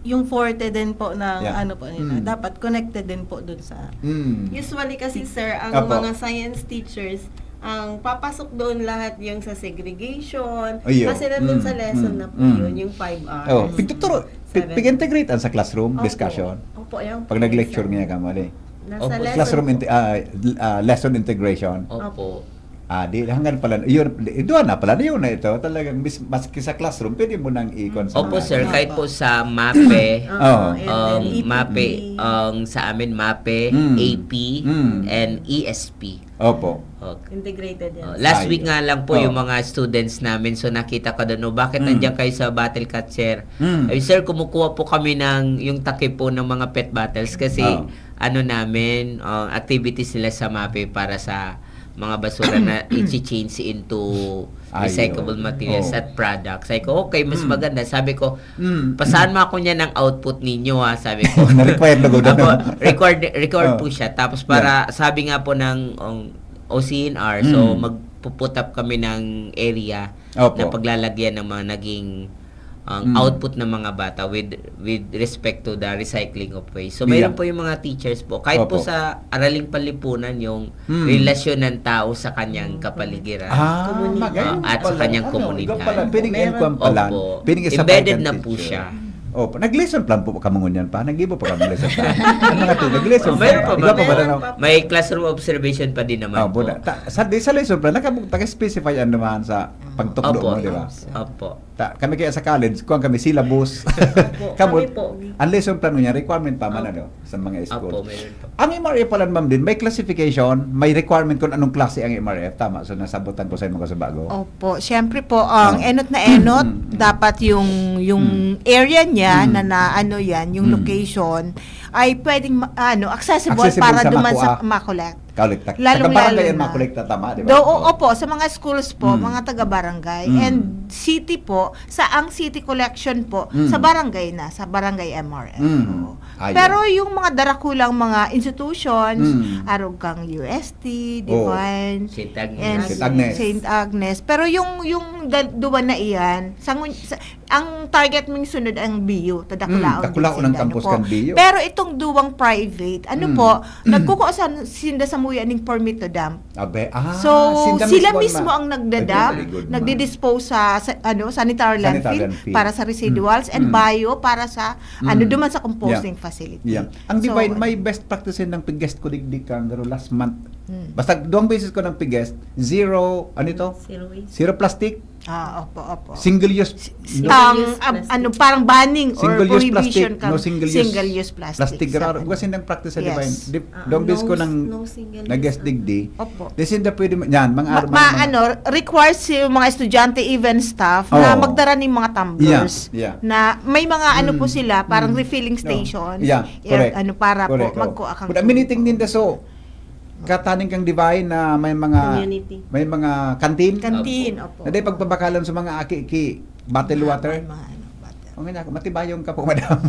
yung forte din po ng ano po nila, dapat connected din po dun sa Usually kasi sir, ang mga science teachers, ang papasok doon lahat yung sa segregation, kasi nandun sa lesson na po yun, yung 5 hours. Pagtuturo, pag-integrate sa classroom discussion. Opo, yung pag nag-lecture nga ka mali. nasa Classroom lesson integration. Opo. Di hanggang pala yun doon na pala yun na ito talagang maski sa classroom pwede mo nang i-con sa Opo, mga- sir, kahit po sa MAPE, and then MAPE, sa amin MAPE, AP, and ESP. Opo. Okay. integrated yan. Last week nga lang po Oh. yung mga students namin, so nakita ko doon, bakit nandiyan kayo sa battle cat, sir? Ay, sir, kumukuha po kami ng yung takip po ng mga pet battles kasi ano namin, activities nila sa MAPE para sa mga basura na i-change into recyclable materials at products. Sabi ko, okay, mas maganda. Sabi ko, pasaan mo ako niya ng output ninyo, ha? Sabi ko. Na-required na go doon. Record po siya. Tapos para, sabi nga po ng OCNR, so magpuput up kami ng area na paglalagyan ng mga naging output ng mga bata with respect to the recycling of waste. So, mayroon po yung mga teachers po. Kahit po sa Araling Panlipunan, yung relasyon ng tao sa kanyang kapaligiran. At sa kanyang komunidad. Pwedeng income pala. Opo. Pwedeng isa Embedded na po siya. Opo, nag-lesson plan po kamangunyan pa. Nag-ibo pa kami lesson plan. Mga to, nag-lesson plan. Mayroon pa ba? Iba pa ba na? May classroom observation pa din naman po. Sa lesson plan, nag-specify yan naman sa pagtukdo mo, di ba? Opo. Kami kaya sa college, kuha kami syllabus. Kami po. Ang lesson plan niya, requirement pa man sa mga school. Opo, mayroon po. Ang MRF pala ma'am din, may classification, may requirement kung anong klase ang MRF. Tama, so nasabutan ko sa mga kasabago. Opo, syempre po, ang enot na enot, dapat yung area niya na ano yan, yung location, ay pwedeng accessible para sa duman makuha. sa makolekt. Taga-barangay yan makolekta, tama, di ba? Opo, sa mga schools po, mga taga-barangay. And city po, sa ang city collection po, sa barangay na, sa barangay MRF. po. Pero yung mga darakulang mga institutions, Arugang UST, Divine, St. and Agnes. St. Agnes. Pero yung duwan na iyan, ang target mong sunod ang BU, Tadakulaon. Dakulaon ng campus kan BU. Pero itong duwang private, nagkukuha sinda sa muya ning permit to dump. So, sila mismo ang nagdadump, nagdi-dispose sa sanitary landfill para sa residuals and bio para sa duman sa composting facility. Yeah. Ang Divine, may best practice ng pig-guest ko digdig kang last month. Basta duwang beses ko ng pig-guest, zero plastic, opo. single use, parang banning or single use prohibition plastic, no single use plastic. Plastic raro. Kasi ng practice sa Divine. Yes. Duwang beses ko ng nag-guest digdi. Desin da pwede yan, mga requires yung mga estudyante, even staff, na magdara ng mga tumblers. Na may mga po sila, parang refilling stations. Correct. Para correct, po magkuha kang But miniting din so kataning kang Divine na may mga Community. may mga kantin. kantin. Opo. Na di pagpabakalan sa mga aki-ki bottle water. O nga ako, matibayong ka po, madam.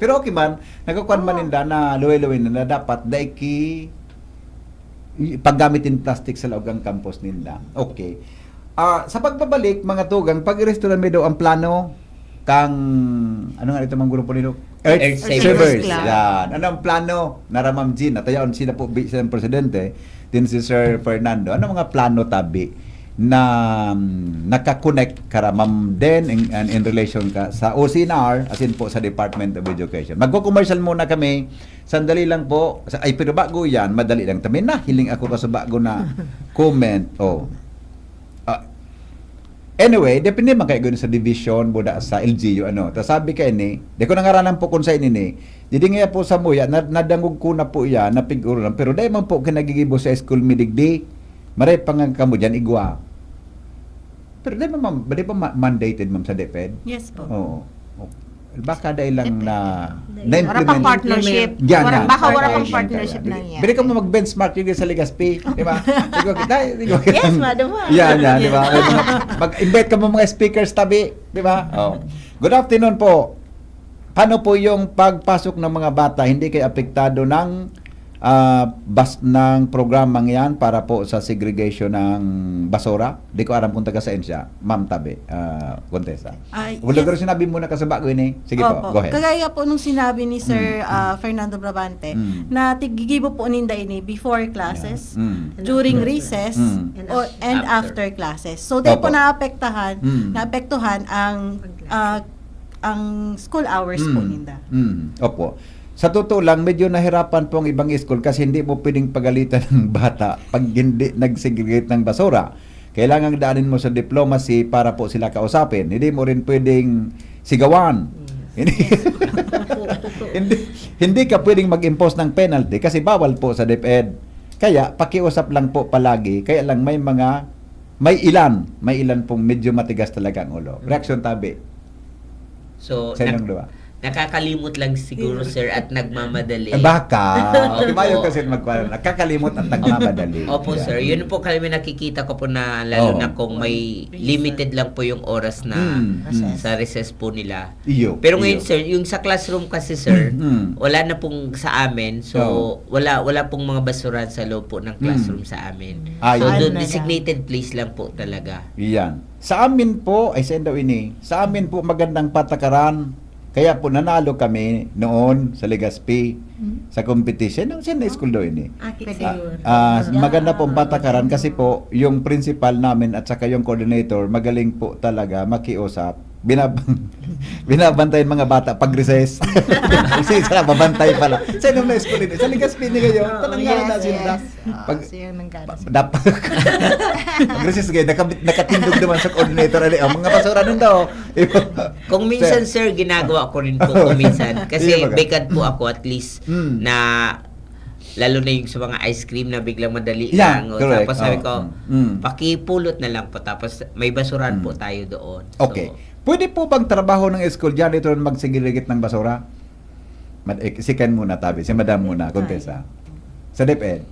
Pero okay man, nagkukuhan man ninda na luwi-luwi na dapat daiki paggamitin plastic sa loob ng campus ninda. Okay. Sa pagbabalik, mga tugang, pag-restaurant may daw ang plano kang, ano nga ito mga grupo nito? Earth Savers. Savers Club. Yan. Ano ang plano? Naramam Jean. Natayaon sila po, silang presidente, din si Sir Fernando. Ano mga plano tabi na nakakonect ka ma'am din in relation ka sa OCNR as in po sa Department of Education. Magko-commercial muna kami. Sandali lang po. Ay, pero bago yan, madali lang. Tami na, hiling ako sa bago na comment. Anyway, depende man kayo sa division buda sa LGU ano. Ta sabi kay ni, di ko nangaranan po kun sa ini ni. Didi nga po sa muya nadangog ko na po iya na piguro lang pero dai man po kinagigibo sa school midigdi. Maray pangang kamo diyan igwa. Pero dai man di pa mandated ma'am sa DepEd. Yes po. Oo. Baka dahil lang Wala na-implement. pang partnership. Yan, Wala, yan. baka wala Yan, pang yan, partnership yan. lang yan. Bili ka mo mag-benchmark yun sa Legazpi. Di ba? Yes, madam. Yan, di ba? Mag-invite ka mo mga speakers tabi. Di ba? Oh. Good afternoon po. Paano po yung pagpasok ng mga bata hindi kayo apektado ng ng programang yan para po sa segregation ng basura? Di ko aram kung taga-science Ma'am Tabi, Contessa. Wala ko sinabi muna ka sa bago ini. Sige po, go ahead. Kagaya po nung sinabi ni Sir Fernando Brabante na tigigibo po ninda ini before classes, during recess, and after classes. So they po naapektuhan ang school hours po ninda. Opo. Sa totoo lang, medyo nahirapan po ang ibang school kasi hindi mo pwedeng pagalitan ng bata pag hindi nagsegregate ng basura. Kailangan daanin mo sa diplomacy para po sila kausapin. Hindi mo rin pwedeng sigawan. Hindi ka pwedeng mag-impose ng penalty kasi bawal po sa DepEd. Kaya pakiusap lang po palagi. Kaya lang may ilan pong medyo matigas talaga ang ulo. Reaction Tabi. So, Sa inyong dua. nakakalimot lang siguro, sir, at nagmamadali. Baka. Opo. Timayo kasi nakakalimot at nagmamadali. Opo, Yeah. sir. Yun po kami nakikita ko po na lalo Oo. na kung may limited lang po yung oras na sa recess po nila. Iyo. Pero ngayon, sir, yung sa classroom kasi, sir, wala na pong sa amin. So, Oo. wala pong mga basuran sa loob po ng classroom sa amin. Ah, So, yun. doon designated place lang po talaga. Iyan. Sa amin po, ay sa daw ini, sa amin po magandang patakaran. Kaya po nanalo kami noon sa Legazpi sa competition. Ang sino school daw ini? Maganda po ang patakaran kasi po yung principal namin at saka yung coordinator magaling po talaga makiusap. Binabantayan mga bata pag recess. Kasi sila babantay pala. Sa inyo na school ini. Sa Legazpi ni kayo. Tanang na sila. Pag dapat pag recess kayo nakatindog naman sa coordinator mga basura nun daw. Kung minsan, sir, ginagawa ko rin po kung minsan. Kasi Iya, bekat po ako at least na lalo na yung sa mga ice cream na biglang madali Yeah, lang. O, correct. tapos sabi ko, Mm. pakipulot na lang po. Tapos may basuran po tayo doon. So, Okay. Pwede po bang trabaho ng school janitor magsegregate ng basura? Si Ken muna, Tabi. Si Madam muna, Contessa. Sa DepEd.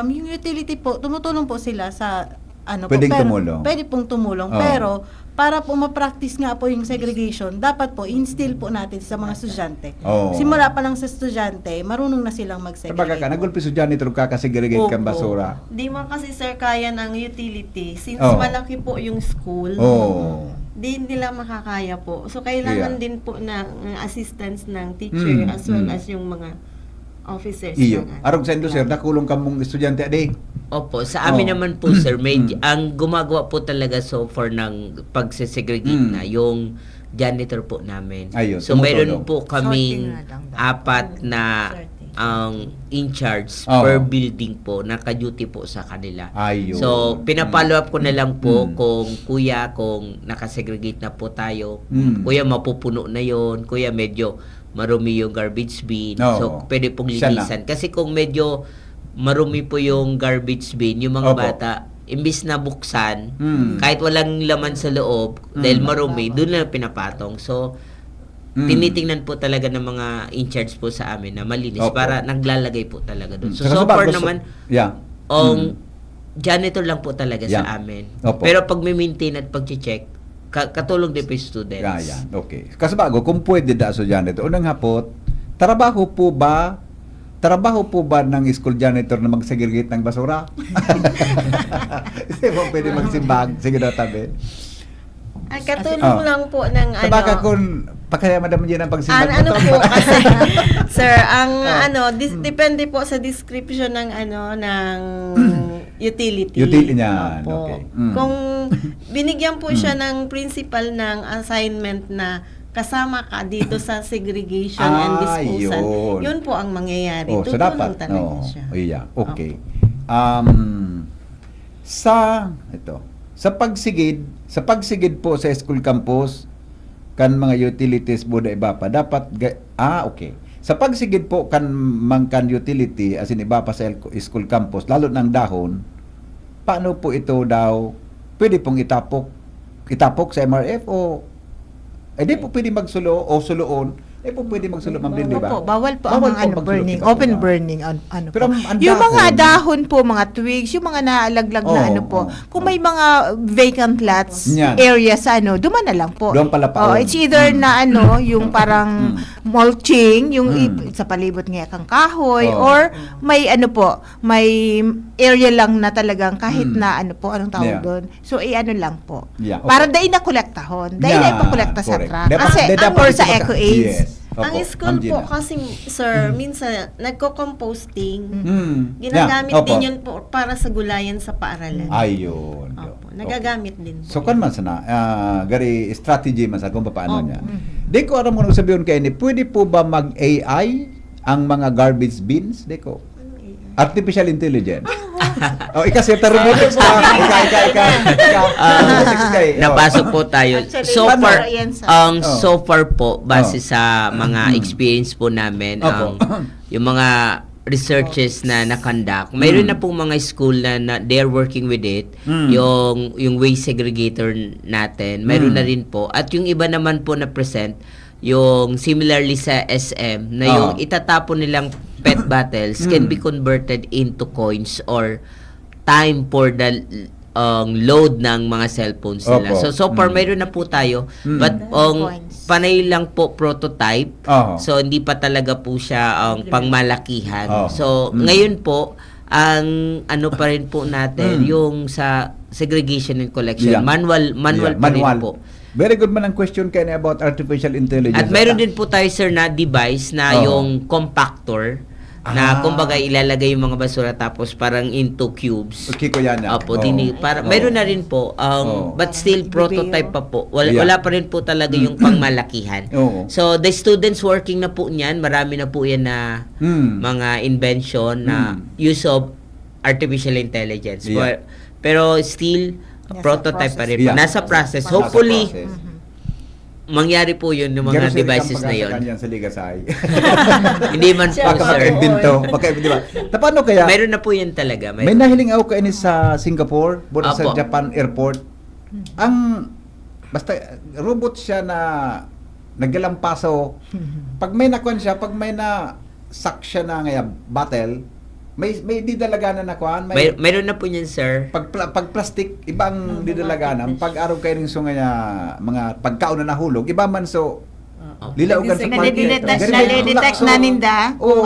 Yung utility po, tumutulong po sila sa Pwedeng tumulong. Pwede pong tumulong. Oo. Pero, para po ma-practice nga po yung segregation, dapat po instill po natin sa mga estudyante. Oo. Simula pa lang sa estudyante, marunong na silang Sabaga mag-segregate. ka, nagulpi sa janitor ka kasi segregate kang Opo. basura. Di man kasi sir kaya ng utility. Since Oo. malaki po yung school, Oh. di nila makakaya po. So, kailangan Yeah. din po ng assistance ng teacher as well as yung mga officers. Iyo. ng Arog sa indo, sir, nakulong ka mong estudyante adi. Opo, sa amin Oo. naman po, sir, ang gumagawa po talaga so far ng pagsesegregate na yung janitor po namin. Ayun, So, meron tumutulong. po kaming Sorting na lang dapat. apat na ang in charge Oo. per building po, naka-duty po sa kanila. Ayun. So, pinapollow up ko na lang po kung kuya, kung nakasegregate na po tayo. Kuya, mapupuno na yon. Kuya, medyo marumi yung garbage bin. Oo. So, pwede pong Siya na. linisan. Kasi kung medyo marumi po yung garbage bin, yung mga Opo. bata, imbis na buksan, kahit walang laman sa loob, dahil marumi, doon lang pinapatong. So, tinitingnan po talaga ng mga in-charge po sa amin na malinis Opo. para naglalagay po talaga doon. So, Saka so sa far bago, naman, yeah. janitor lang po talaga Yeah. sa amin. Opo. Pero pag may maintain at pag-check, katulong din po yung students. Kaya, okay. Kasi bago, kung pwede da so janitor, unang hapot, trabaho po ba ng school janitor na mag-segregate ng basura? Hindi mo pwede magsimbag. Sige na tabi. Katulong lang po ng Baka kung pakaya madam yan ang pagsimbag ano po kasi sir, ang depende po sa description ng ng utility. Utility niyan, Opo. okay. Kung binigyan po siya ng principal ng assignment na kasama ka dito sa segregation and disposal, yun po ang mangyayari. So dapat, talaga siya. Yeah, okay. Sa pagsigid po sa school campus, kan mga utilities buda iba pa, dapat, okay. Sa pagsigid po kan utility, as in iba pa sa school campus, lalo ng dahon, paano po ito daw, pwede pong itapok sa MRF o di po pwede magsulo o suloon, po pwede magsulo, ma'am, din, di ba? Opo, bawal po ang mga burning, open burning, Pero po. ang Yung mga dahon dahon po, mga twigs, yung mga naalaglag na kung may mga vacant lots, Yan. areas duman na lang po. Doon pala pa. It's either na yung parang mulching, yung sa palibot ng kang kahoy, or may may area lang na talagang kahit na anong tawag doon. So, lang po. Yeah, okay. Para dahil na kolektahon. Dahil na ipakolekta sa correct. truck. Dapat- Kasi, dapat or ito sa baka- EcoAids. Yes. Opo, Ang school Ma'am po Gina. kasi, sir, minsan nagko-composting. Ginagamit Yeah, opo. din yun po para sa gulayan sa paaralan. Ayun. Opo, nagagamit din po. So kan man sana, gari strategy man sa kung paano niya. Di ko aram mo sabihin kay ni, pwede po ba mag-AI ang mga garbage bins? Di ko. Artificial intelligence. Kasi robotics ka. Napasok po tayo. Actually, So ano, far, yan sa- so far po, base sa mga experience po namin, yung mga researches na nakandak, mayroon na pong mga school na they're working with it, yung waste segregator natin, mayroon na rin po. At yung iba naman po na present, yung similarly sa SM, na yung itatapon nilang PET bottles can be converted into coins or time for the load ng mga cellphones nila. Opo. So far, mayroon na po tayo. But panay lang po prototype. So, hindi pa talaga po siya pangmalakihan. So, ngayon po, ang pa rin po natin, yung sa segregation and collection. Yeah. Manual pa rin po. Very good man ang question kay ni about artificial intelligence. At meron din po tayo, sir, na device na yung compactor na kumbaga ilalagay yung mga basura tapos parang into cubes. Okay ko yan. Opo, meron na rin po, but still prototype pa po. Wala pa rin po talaga yung pangmalakihan. So, the students working na po niyan, marami na po yan na mga invention na use of artificial intelligence. Yeah. Pero still, prototype pa rin po. Yeah. Nasa process. Hopefully, mangyari po yun yung mga devices na yun. Sa Ligasay. Hindi man po, sir. Di ba? Paano kaya? Meron na po yun talaga. May nahiling ako kayo sa Singapore, buta sa Apo. Japan airport. Basta robot siya na naggalampaso. Pag may nakuan siya, pag may na sak siya na bottle, may didalaganan na kuan, Meron na po yan, sir. pag plastic ibang didalaganan, pag araw kayo ring nga mga pagkaon na nahulog, iba man so lilaugan sa Nade-detect na ninda kung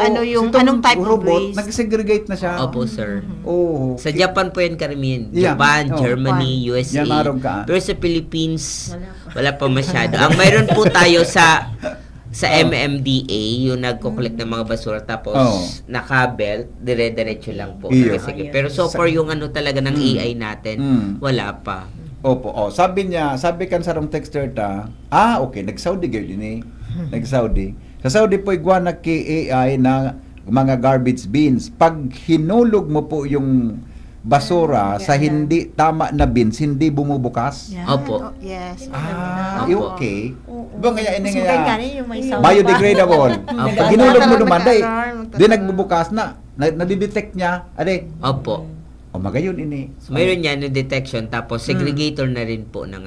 anong type of robot, waste. nag-segregate na siya. Opo, sir. Oh. Sa Japan po yan karamihan. Yeah. Japan, Oh. Germany, USA. Yan, marog ka. Pero sa Philippines, wala pa masyado. Ang mayroon po tayo sa MMDA, yung nagko-collect ng mga basura, tapos naka-belt, dire-diretso lang po. Iyo. Pero so far, yung talaga ng AI natin, wala pa. Opo, sabi kan sa rong texter ta, okay, nag-Saudi gyud ini. Nag-Saudi. Sa Saudi po igwana ki AI na mga garbage bins. Pag hinulog mo po yung basura sa hindi tama na bins, hindi bumubukas. Yan. Opo. Yes. Opo. Okay. Ba nga ini Mas nga maganda yung may sound biodegradable. Pag hinulog mo naman, Magta-alarm. di nagbubukas na. Nadidetect niya. Ade. Opo. Magayon ini. So, mayroon yan yung detection, tapos segregator na rin po ng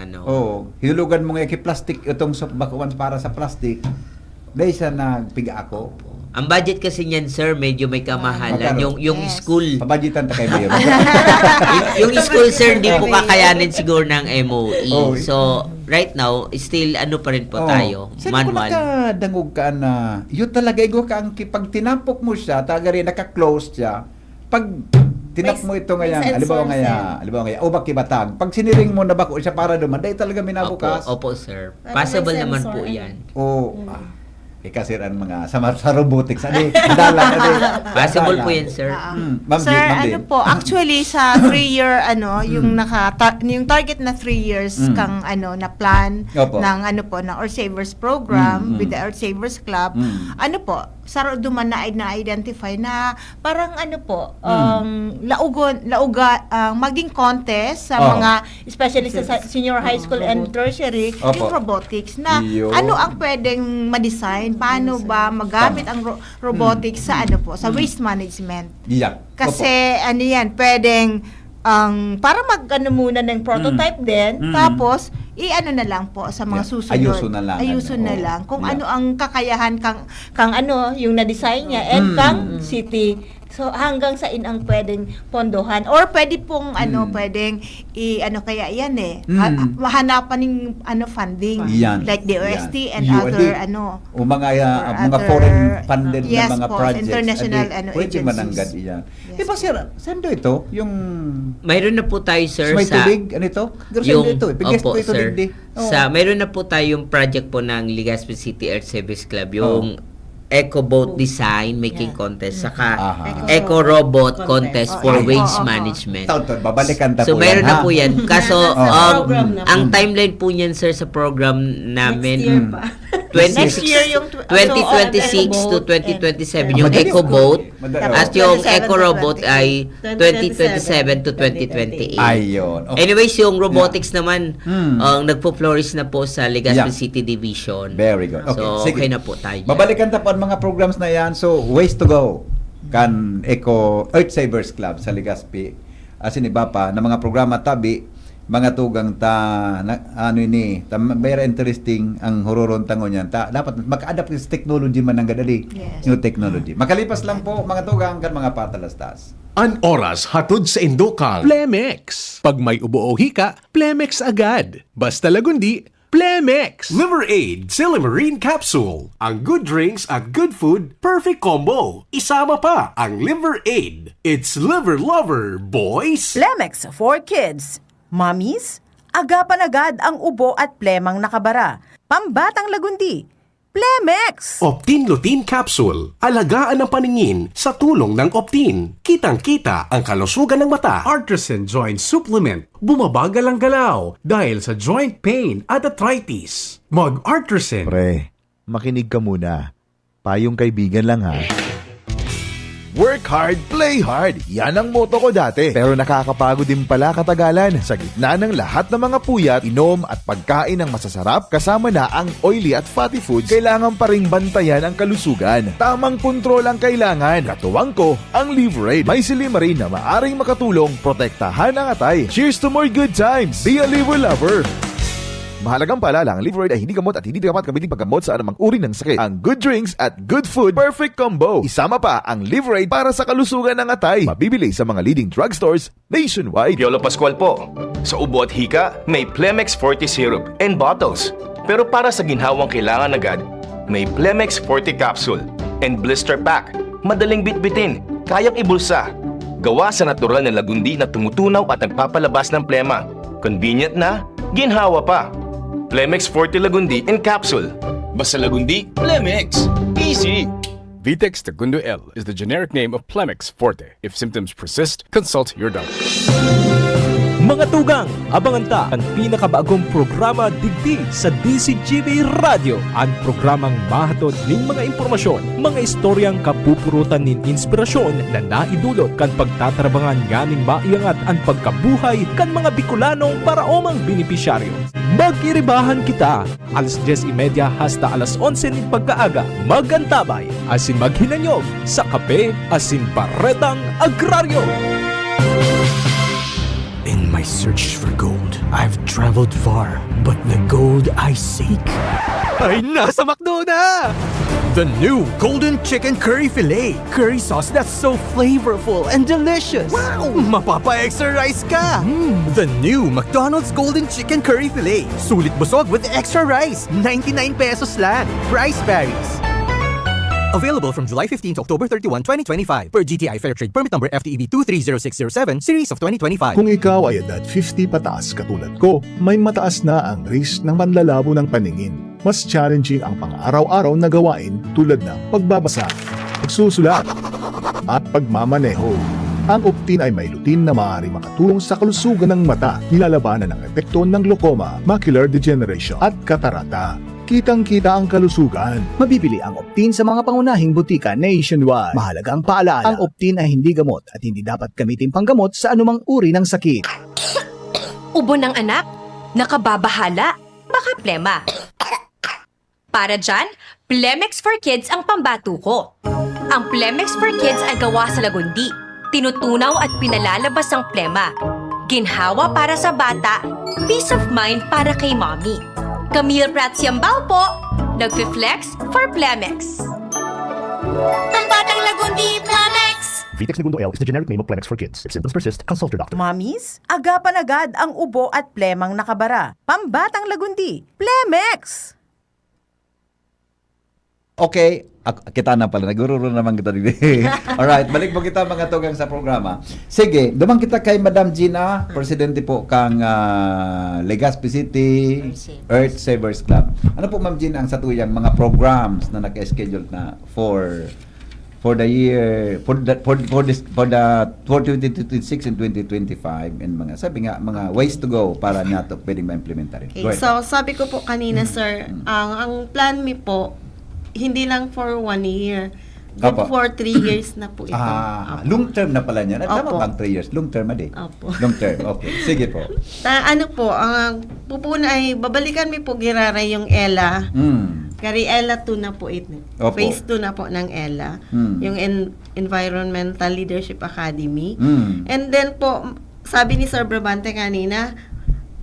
Hinulugan mo nga plastic itong bakuan para sa plastic. Dahil siya nagpiga ako. Ang budget kasi niyan, sir, medyo may kamahalan. Magkano? Yung school. Pabudgetan ta kay Mayor. Yung school, sir, hindi po kakayanin siguro ng MOE. Oh. So, right now, still ano pa rin po tayo, Sino ko manual. nakadangog ka na, yun talaga, igo ka, pag tinampok mo siya, tagari, naka-close siya, pag tinap mo ito ngayon, alibawa ngayon, o bakibatag, pag siniring mo na bako siya para duman, dahil talaga minabukas. Opo, sir. Possible naman po yan. Kasi ang mga sa robotics, dalang, Possible po yan, sir. Sir, ano po, actually sa 3-year yung yung target na 3 years kang na plan Opo. ng ng Earth Savers program with the Earth Savers Club. Sa duman na identify na parang maging contest sa mga especially sa senior high school and tertiary yung robotics na Iyo. ano ang pwedeng ma-design, paano ba magamit ang robotics sa sa waste management. Yeah. Kasi pwedeng para muna ng prototype din, tapos na lang po sa mga susunod. Ayusun na lang. Kung ano ang kakayahan kang yung na-design niya and kang city. So hanggang sa ang pwedeng pondohan or pwede pong pwedeng kaya yan mahanapan ng funding like the OST and other o mga foreign funded yes, na mga po, projects international pwede agencies. mananggad iyan. Yes. Diba sir, sendo ito yung Mayroon na po tayo, sir, may sa tubig ito? Opo, sir. Mayroon na po tayong project po ng Legazpi City Earth Service Club, yung Eco Boat Design Making Contest, saka Eco Robot Contest for Waste Management. Babalikan ta So po meron yan, na po yan. Kaso program na po. ang timeline po niyan, sir, sa program namin Next year pa. Next year yung 2026 to 2027 yung Madali. Eco Boat Madali. at yung 27 Eco to Robot 28. ay 2027 to 2028. Ayun. Okay. Anyways, yung robotics naman ang nagpo-flourish na po sa Legazpi City Division. Very good. Okay, So sige. okay na po tayo. Babalikan ta po ang mga programs na yan. So, ways to go kan Earth Savers Club sa Legazpi. Asin iba pa na mga programa tabi mga tugang very interesting ang huroron tango niyan. Dapat maka-adapt sa technology man ang gadali. Yes. New technology. Makalipas lang po mga tugang kan mga patalastas. An oras hatod sa Indokang Plemex. Pag may ubo o hika, Plemex agad. Basta lagundi, Plemex. Liver Aid Silimarine Capsule. Ang good drinks at good food, perfect combo. Isama pa ang Liver Aid. It's liver lover, boys. Plemex for kids. Mommies, agapan agad ang ubo at plemang nakabara. Pambatang lagundi. Plemex! Optin Lutein Capsule. Alagaan ang paningin sa tulong ng Optin. Kitang-kita ang kalusugan ng mata. Artisan Joint Supplement. Bumabagal ang galaw dahil sa joint pain at arthritis. Mag-Artisan. Pre, makinig ka muna. Payong kaibigan lang ha. Work hard, play hard. Yan ang motto ko dati. Pero nakakapagod din pala katagalan. Sa gitna ng lahat ng mga puyat, inom at pagkain ng masasarap, kasama na ang oily at fatty foods, kailangan pa ring bantayan ang kalusugan. Tamang kontrol ang kailangan. Katuwang ko, ang Liverade. May Silimarine na maaring makatulong, protektahan ang atay. Cheers to more good times. Be a liver lover. Mahalagang paalala, ang Liverade ay hindi gamot at hindi dapat gamitin paggamot sa anumang uri ng sakit. Ang good drinks at good food, perfect combo. Isama pa ang Liverade para sa kalusugan ng atay. Mabibili sa mga leading drugstores nationwide. Piolo Pascual po. Sa ubo at hika, may Plemex Forte Syrup and bottles. Pero para sa ginhawang kailangan agad, may Plemex Forte Capsule and Blister Pack. Madaling bitbitin, kayang ibulsa. Gawa sa natural na lagundi na tumutunaw at nagpapalabas ng plema. Convenient na, ginhawa pa. Plemex Forte Lagundi in Capsule. Basta Lagundi, Plemex. Easy! Vitex Segundo L is the generic name of Plemex Forte. If symptoms persist, consult your doctor. Mga tugang, abangan ta ang pinakabagong programa digdi sa DCGV Radio. Ang programang mahatod ning mga impormasyon, mga istoryang kapupurutan nin inspirasyon na naidulot kan pagtatrabangan nganing maiangat ang pagkabuhay kan mga Bicolanong paraomang benepisyaryo. Magiribahan kita, alas 10:30 hasta alas 11 ning pagkaaga. Magantabay, asin maghinanyog sa Kape Asin Barretang Agraryo. In my search for gold. I've traveled far, but the gold I seek ay nasa McDo na! The new Golden Chicken Curry Filet. Curry sauce that's so flavorful and delicious. Wow! Mapapa-extra rice ka! The new McDonald's Golden Chicken Curry Filet. Sulit busog with extra rice. 99 pesos lang. Price varies. Available from July 15 to October 31, 2025 per GTI Fair Trade Permit Number FTEB 230607 Series of 2025. Kung ikaw ay edad 50 pataas katulad ko, may mataas na ang risk ng panlalabo ng paningin. Mas challenging ang pang-araw-araw na gawain tulad ng pagbabasa, pagsusulat, at pagmamaneho. Ang Optin ay may lutin na maaari makatulong sa kalusugan ng mata, nilalabanan ng epekto ng glaucoma, macular degeneration at katarata. Kitang-kita ang kalusugan. Mabibili ang Optin sa mga pangunahing butika nationwide. Mahalagang paalala, ang Optin ay hindi gamot at hindi dapat gamitin panggamot sa anumang uri ng sakit. Ubo ng anak? Nakababahala? Baka plema. Para dyan, Plemex for Kids ang pambatuko. Ang Plemex for Kids ay gawa sa lagundi. Tinutunaw at pinalalabas ang plema. Ginhawa para sa bata, peace of mind para kay mommy. Camille Prats Yambao po, nagfi-flex for Plemex. Pambatang lagundi, Plemex! Vitex Segundo L is the generic name of Plemex for kids. If symptoms persist, consult your doctor. Mommies, agapan agad ang ubo at plemang nakabara. Pambatang lagundi, Plemex! Okay, kita na pala, nagururo naman kita dito. Alright, balik po kita mga tugang sa programa. Sige, dumang kita kay Madam Gina, presidente po kang Legazpi City Earth Savers Club. Ano po Ma'am Gina ang satuyang mga programs na naka-schedule na for the year for 2026 and 2025 and mga sabi nga mga ways to go para nato pwedeng ma-implementa rin. Okay, so sabi ko po kanina sir, ang plan mi po hindi lang for 1 year. Good Opo. for 3 years na po ito. Long term na pala niya. Tama Opo. bang 3 years? Long term adi. Opo. Long term. Okay. Sige po. Ano po, ang pupuna ay babalikan mi po girara yung ELA. Kari ELA 2 na po ito. Opo. Phase 2 na po ng ELA. Yung Environmental Leadership Academy. And then po, sabi ni Sir Brabante kanina,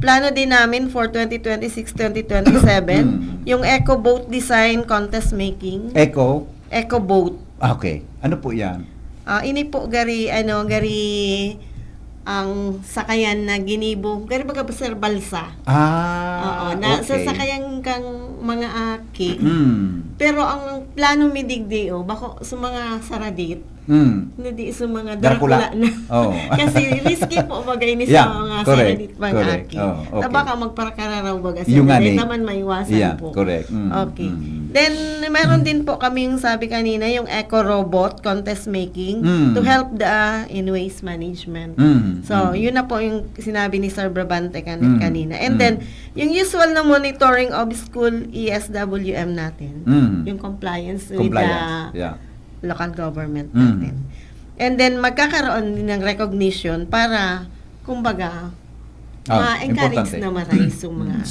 plano din namin for 2026-2027, yung Eco Boat Design Contest Making. Eco Boat. Okay. Ano po yan? Ini po gari ang sakayan na ginibo. Gari baga po sir balsa. Oo, na okay. sa sakayan kang mga aki. Pero ang plano mi digdio bako sa mga saradit. Hindi sa mga Dracula na. Kasi risky po bagay ni sa mga saradit mga aki. Okay. Baka magparakararaw baga sa naman maiwasan po. Correct. Okay. Then, meron din po kaming sabi kanina, yung Eco Robot Contest Making to help the in waste management. So, yun na po yung sinabi ni Sir Brabante kanina. And then, yung usual na monitoring of school ESWM natin. Yung compliance with the local government natin. And then, magkakaroon din ng recognition para, kumbaga, ma-encourage na ma-rise yung mga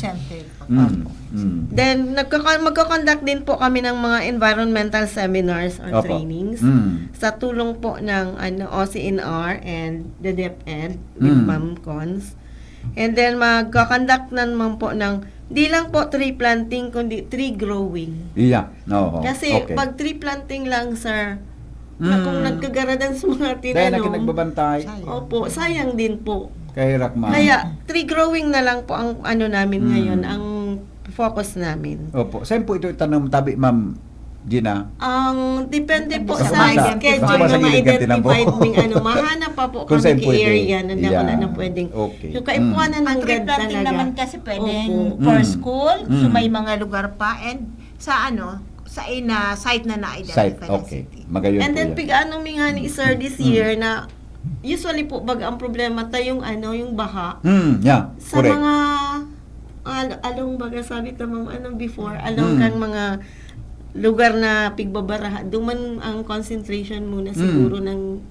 Then, magko-conduct din po kami ng mga environmental seminars or trainings sa tulong po ng OCNR and the DepEd with Ma'am Cons. And then, magko-conduct naman po ng di lang po tree planting, kundi tree growing. Kasi pag tree planting lang, sir, na kung nagkagaradan sa mga tinanom, dahil na kinagbabantay. Opo, sayang din po. Kaya tree growing na lang po ang namin ngayon, ang focus namin. Opo. Saan po ito itanong tabi, Ma'am Gina? Ang depende po sa schedule na ma-identified ming mahanap pa po kami area na wala na pwedeng. Yung kaipuanan ng tree planting naman kasi pwedeng for school, so may mga lugar pa, and sa site na na-identify ng city. Magayon and then po pig-ano mi nga ni Sir this year na usually po ang problema tayo yung baha. Sa correct. mga along baga sabi ta ma'am before along kang mga lugar na pigbabaraha duman ang concentration muna siguro ng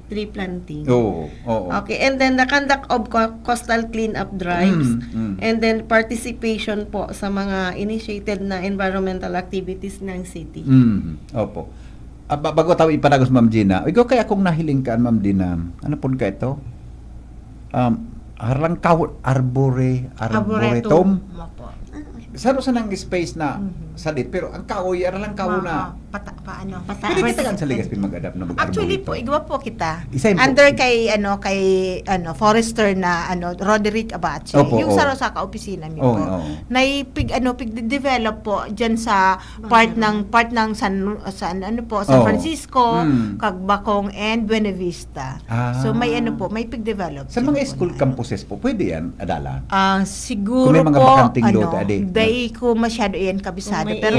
tree planting. Okay, and then the conduct of coastal cleanup drives and then participation po sa mga initiated na environmental activities ng city. Opo. Bago tayo ipanagos Ma'am Gina, ikaw kaya kung nahiling ka Ma'am Gina, ano po ka ito? arboretum. Saro sa nang space na salit pero ang kahoy lang kaho na pwede kita kan sa Legazpi mag-adapt na mag-arboretum. Actually po, igwa po kita. Isa yun po. Under kay forester na Roderick Abache. Yung saro sa ka-opisina mi po. Pig develop po diyan sa part ng San Francisco, Cagbacong and Buena Vista. So may may pig develop. Sa mga school campuses po, pwede yan adala. Siguro kung may mga po bakanting lote day ko masyado yan kabisado. Pero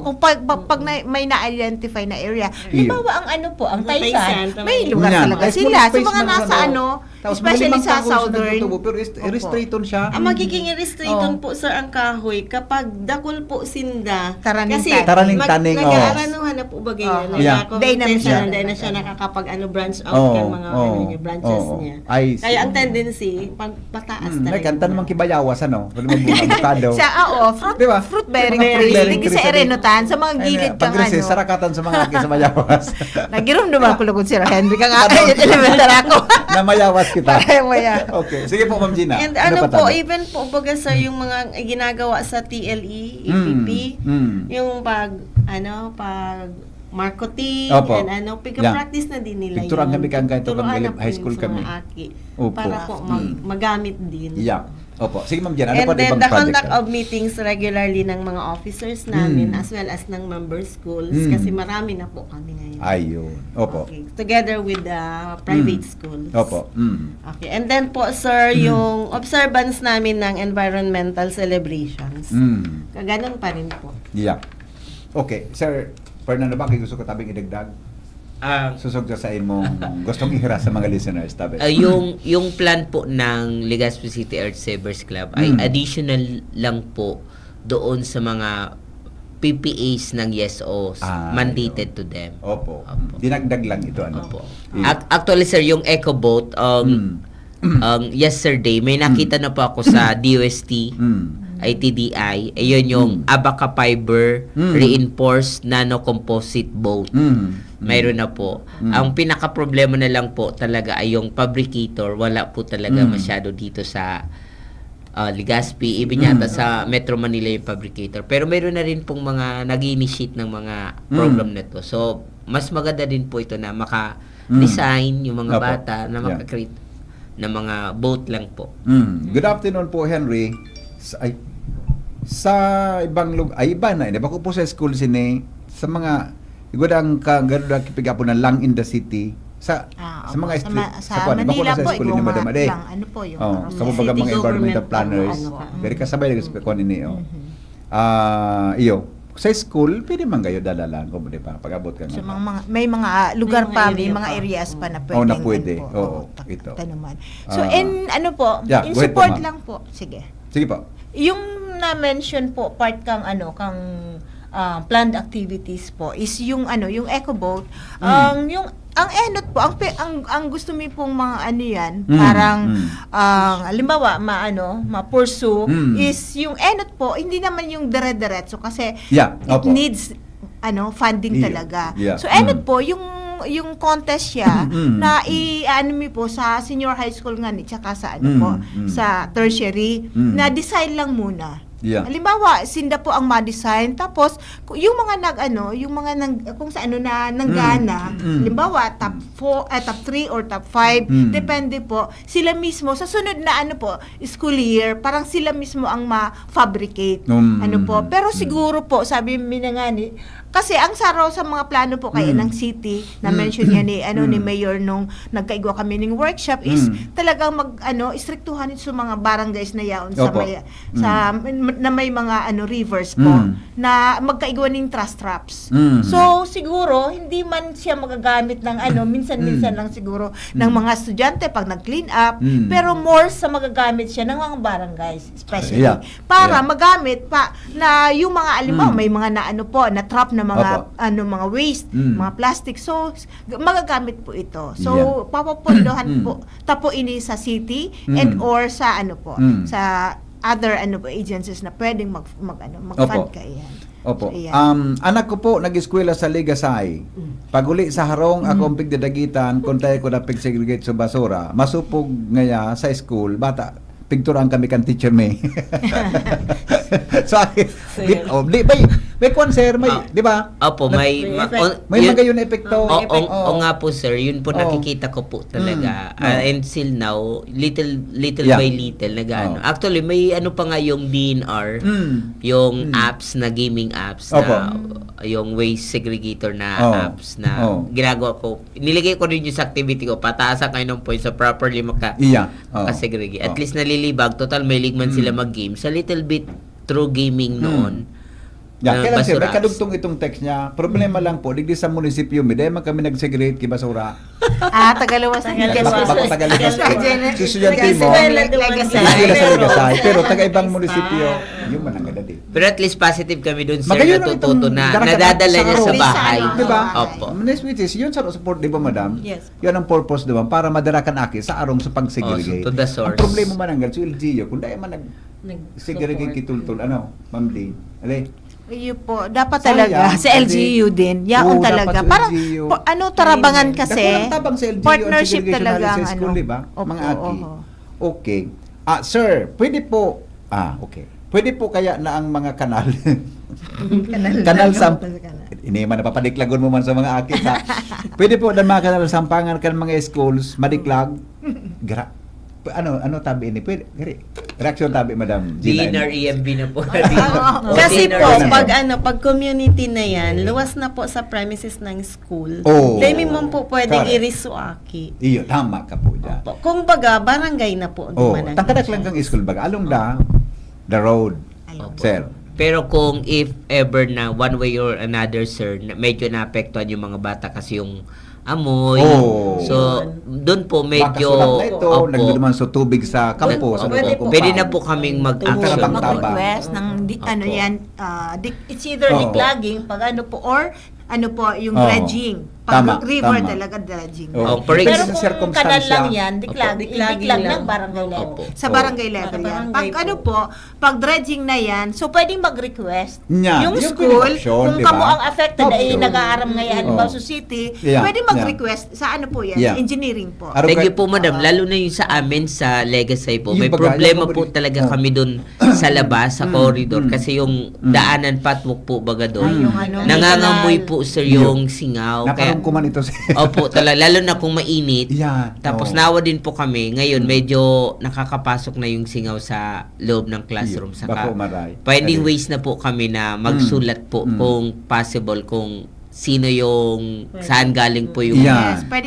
kung pag may na-identify na area, halimbawa ang Taysan, may lugar talaga sila. Sa mga nasa especially sa southern. Pero restricton siya. Ang magiging restricton po sir ang kahoy kapag dakol po sinda. Taraning taning. Nag-aaranuhan na po ba ganyan? Day na siya nakakapag branch out ng mga branches niya. Kaya ang tendency, pag pataas talaga. Kanta naman kibayawas Pag magbukado. Fruit bearing trees. Hindi sa erenutan, sa mga gilid kang sarakatan sa mga kisabayawas. Nagirom naman ko lagod si Henry kang elemental ako. Namayawas kita. Maya. Okay. Sige po, Ma'am Gina. And even po, baga sa yung mga ginagawa sa TLE, EPP, yung pag marketing, and practice na din nila Picturean kami kang kahit high school kami. Para po magamit din. Yeah. Opo. Sige, Ma'am Gina. And then the conduct of meetings regularly ng mga officers namin as well as ng member schools kasi marami na po kami ngayon. Ayun. Opo. Okay. Together with the private schools. Opo. Okay. And then po, sir, yung observance namin ng environmental celebrations. Kaganon pa rin po. Yeah. Okay. Sir, Fernando, bakit gusto ko tabing idagdag? Susog sa imong gustong ihira sa mga listeners tabi. Yung plan po ng Legazpi City Earth Savers Club ay additional lang po doon sa mga PPAs ng YESOs mandated to them. Opo. Dinagdag lang ito Opo. Actually sir, yung Eco Boat yesterday may nakita na po ako sa DOST ITDI, ayun yung Abaca Fiber Reinforced Nano Composite Boat. Mayroon na po. Ang pinaka-problema na lang po talaga ay yung fabricator. Wala po talaga masyado dito sa Legazpi. Even yata sa Metro Manila yung fabricator. Pero mayroon na rin pong mga nag-initiate ng mga program na to. So, mas maganda din po ito na maka-design yung mga bata na maka-create na mga boat lang po. Good afternoon po, Henry. Sa ibang lugar, iba na, di ba ko po sa school sini, sa mga, igudang kagano'n kipiga po na lang in the city, sa mga sa Manila po, ni Madam Ade. Ano po yung sa mga environmental planners, very kasabay na sa kwan ini. Iyo, sa school, pwede man kayo dalalan kung di ba, pag-abot ka nga. So, may mga lugar pa, may mga areas pa na pwede. Na pwede. Oo, ito. So, in support lang po. Sige po. Yung na-mention po, part kang planned activities po, is yung Eco Boat. Ang enot po, ang gusto mi pong mga yan, parang halimbawa ma-pursue is yung enot po, hindi naman yung dire-diretso kasi it needs funding talaga. So enot po yung contest siya na i-ano po sa senior high school nga tsaka sa sa tertiary na design lang muna. Halimbawa, sinda po ang ma-design tapos yung mga kung sa nanggana, halimbawa top 3 or top 5, depende po sila mismo sa sunod na school year, parang sila mismo ang ma-fabricate. Pero siguro po sabi mi na nga kasi ang saraw sa mga plano po kaya ng city na mention niya ni Mayor nung nagkaigwa kami ng workshop is talagang istriktuhan sa mga barangays na yaon sa na may mga rivers po na magkaigwa ng trust traps. So siguro hindi man siya magagamit ng minsan-minsan lang siguro ng mga estudyante pag nag-clean up, pero more sa magagamit siya ng mga barangays especially para magamit pa na yung mga may mga na trap na mga waste, mga plastic. So magagamit po ito. So papapundohan po tapo ini sa city and or sa sa other agencies na pwedeng mag-fund kaya. Opo. So, ayan. Anak ko po nag-eskwela sa Ligasay. Paguli sa harong ako ang pigdadagitan, kuntay ko na pigsegregate sa basura. Masupog ngaya sa school, bata, pigturan kami kan teacher May. So, may concern, di ba? Opo, may magayon na epekto. O nga po sir, yun po nakikita ko po talaga. Until now, little by little nag-ano. Actually, may ano pa nga yung DNR, yung apps na gaming apps na yung waste segregator na apps na ginagawa ko. Nilagay ko rin yung sa activity ko, pataasan kayo ng points so properly makasegregate. At least nalilibag, total may ligman sila mag-game. Sa little bit through gaming noon, kailan sir, may kadugtong itong text niya. Problema lang po, digdi sa munisipyo, may man kami nag-segregate kay basura. Tagaluwas. Bako Tagaluwas. Susudyante mo. Pero taga-ibang munisipyo, yung mananggalad eh. Pero at least positive kami dun, sir, natututo na nadadala niya sa bahay. Diba? Opo. Which is, yun sa support, di ba madam? Yes. Yun ang purpose, di ba? Para madarakan aki sa arong sa pag-segregate. To the source. Ang problema mananggal, so LGU, kung dahil man nag-segregate kitultul, Ma'am Lee? Ali? Iyo po, dapat talaga sa LGU din. Yaon talaga. Para tarabangan kasi. Partnership talaga ang ano. Diba? Mga aki. Okay. Sir, pwede po okay. Pwede po kaya na ang mga kanal kanal ini man napapadiklagon mo man sa mga aki pwede po na mga kanal sampangan kan mga schools madiklag ano tabi ini pwede reaction tabi madam DNR EMB na po. Kasi po pag community na yan, luwas na po sa premises ng school. Dahil mo po pwedeng irisuaki. Iyo tama ka po diyan. Kung baga barangay na po naman. Tangkadak lang kang school baga along the road. Sir. Pero kung if ever na one way or another, sir, medyo naapektuhan yung mga bata kasi yung amoy. So, doon po medyo nagduduman sa tubig sa kampo. Pwede na po kaming mag-action. Mag-request ng it's either declogging pag or yung dredging. Pag river talaga dredging. Pero kung kanal lang yan, diklag ng barangay level. Sa barangay level yan. Pag dredging na yan, so pwedeng mag-request. Yung school, kung kamo ang affected ay nag-aaram ngayon ba sa city, pwedeng mag-request sa yan, sa engineering po. Thank you po madam, lalo na yung sa amin sa Legacy po. May problema po talaga kami doon sa labas, sa corridor, kasi yung daanan patwok po baga doon. Nangangamoy po sir yung singaw. Kuman ito Opo, lalo na kung mainit. Tapos nawa din po kami. Ngayon, medyo nakakapasok na yung singaw sa loob ng classroom. Saka, finding ways na po kami na magsulat po kung possible, kung sino yung saan galing po yung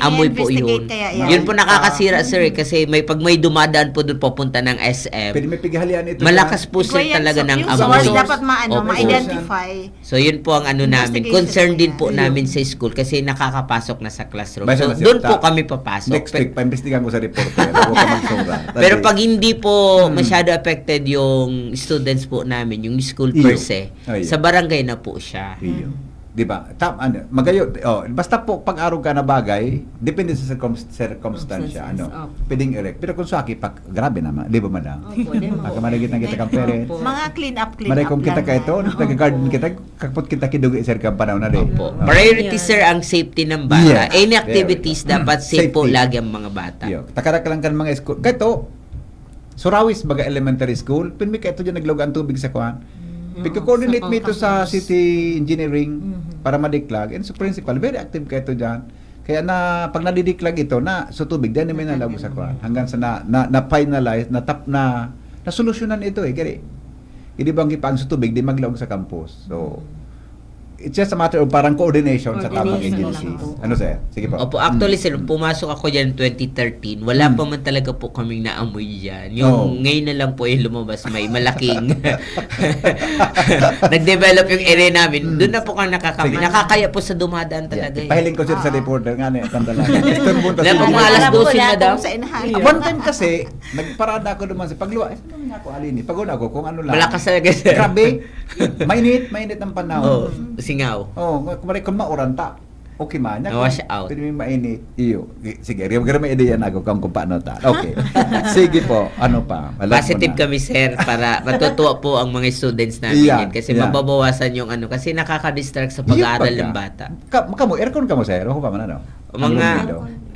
amoy po yun. Yun po nakakasira sir kasi pag may dumadaan po doon papunta ng SM. Pwede may pighalian ito. Malakas po sir talaga ng amoy. Dapat ma-identify. So yun po ang namin. Concern din po namin sa school kasi nakakapasok na sa classroom. So doon po kami papasok. Next week, paimbestigan ko sa reporter. Pero pag hindi po masyado affected yung students po namin, yung school per se, sa barangay na po siya. Diba? Magayo. Basta po pag-araw ka na bagay, depende sa circumstansya. Pwedeng erect. Pero kung sa akin, grabe naman. Di ba madam? Pagkamalagit na kita kang parents. Mga clean up Maray kung kita ka ito, nag-garden kita, kapot kita kidugi sir kang panahon na rin. Priority sir ang safety ng bata. Any activities dapat safe po lagi ang mga bata. Takarak lang kan mga school. Kaya Surawis baga elementary school, pinmi ka ito dyan naglogan tubig sa kuhan. Pagka-coordinate mo ito sa city engineering para madiklag. And so principal, very active ka ito dyan. Kaya pag nadidiklag ito, sa tubig, dahil namin nalago sa kuhan. Hanggang sa na-finalize, na solusyonan ito Kaya, hindi bang ipang sa tubig, di maglaog sa campus. So, it's just a matter of parang coordination sa tamang agencies. Ano sir? Sige po. Opo, actually sir, pumasok ako dyan 2013. Wala pa man talaga po kaming naamoy dyan. Yung ngayon na lang po yung lumabas, may malaking nag-develop yung area namin. Doon na po kami nakakaya po sa dumadaan talaga. Pahiling ko sir sa reporter nga tanda lang. Wala pong alas 12 madam. One time kasi, nagparada ako naman sa pagluwa. Ako alini. Pagod ako kung ano lang. Malakas talaga sir. Grabe. Mainit ang panahon. Singaw. Kung mauranta. Okay man. Wash out. Pwede may mainit. Iyo. Sige, may ideya na ako kung paano ta. Okay. Sige po. Ano pa? Positive kami, sir, para matutuwa po ang mga students namin yan. Kasi mababawasan yung kasi nakaka-distract sa pag-aaral ng bata. Kamu, aircon ka mo, sir? Ako pa man, ano? Mga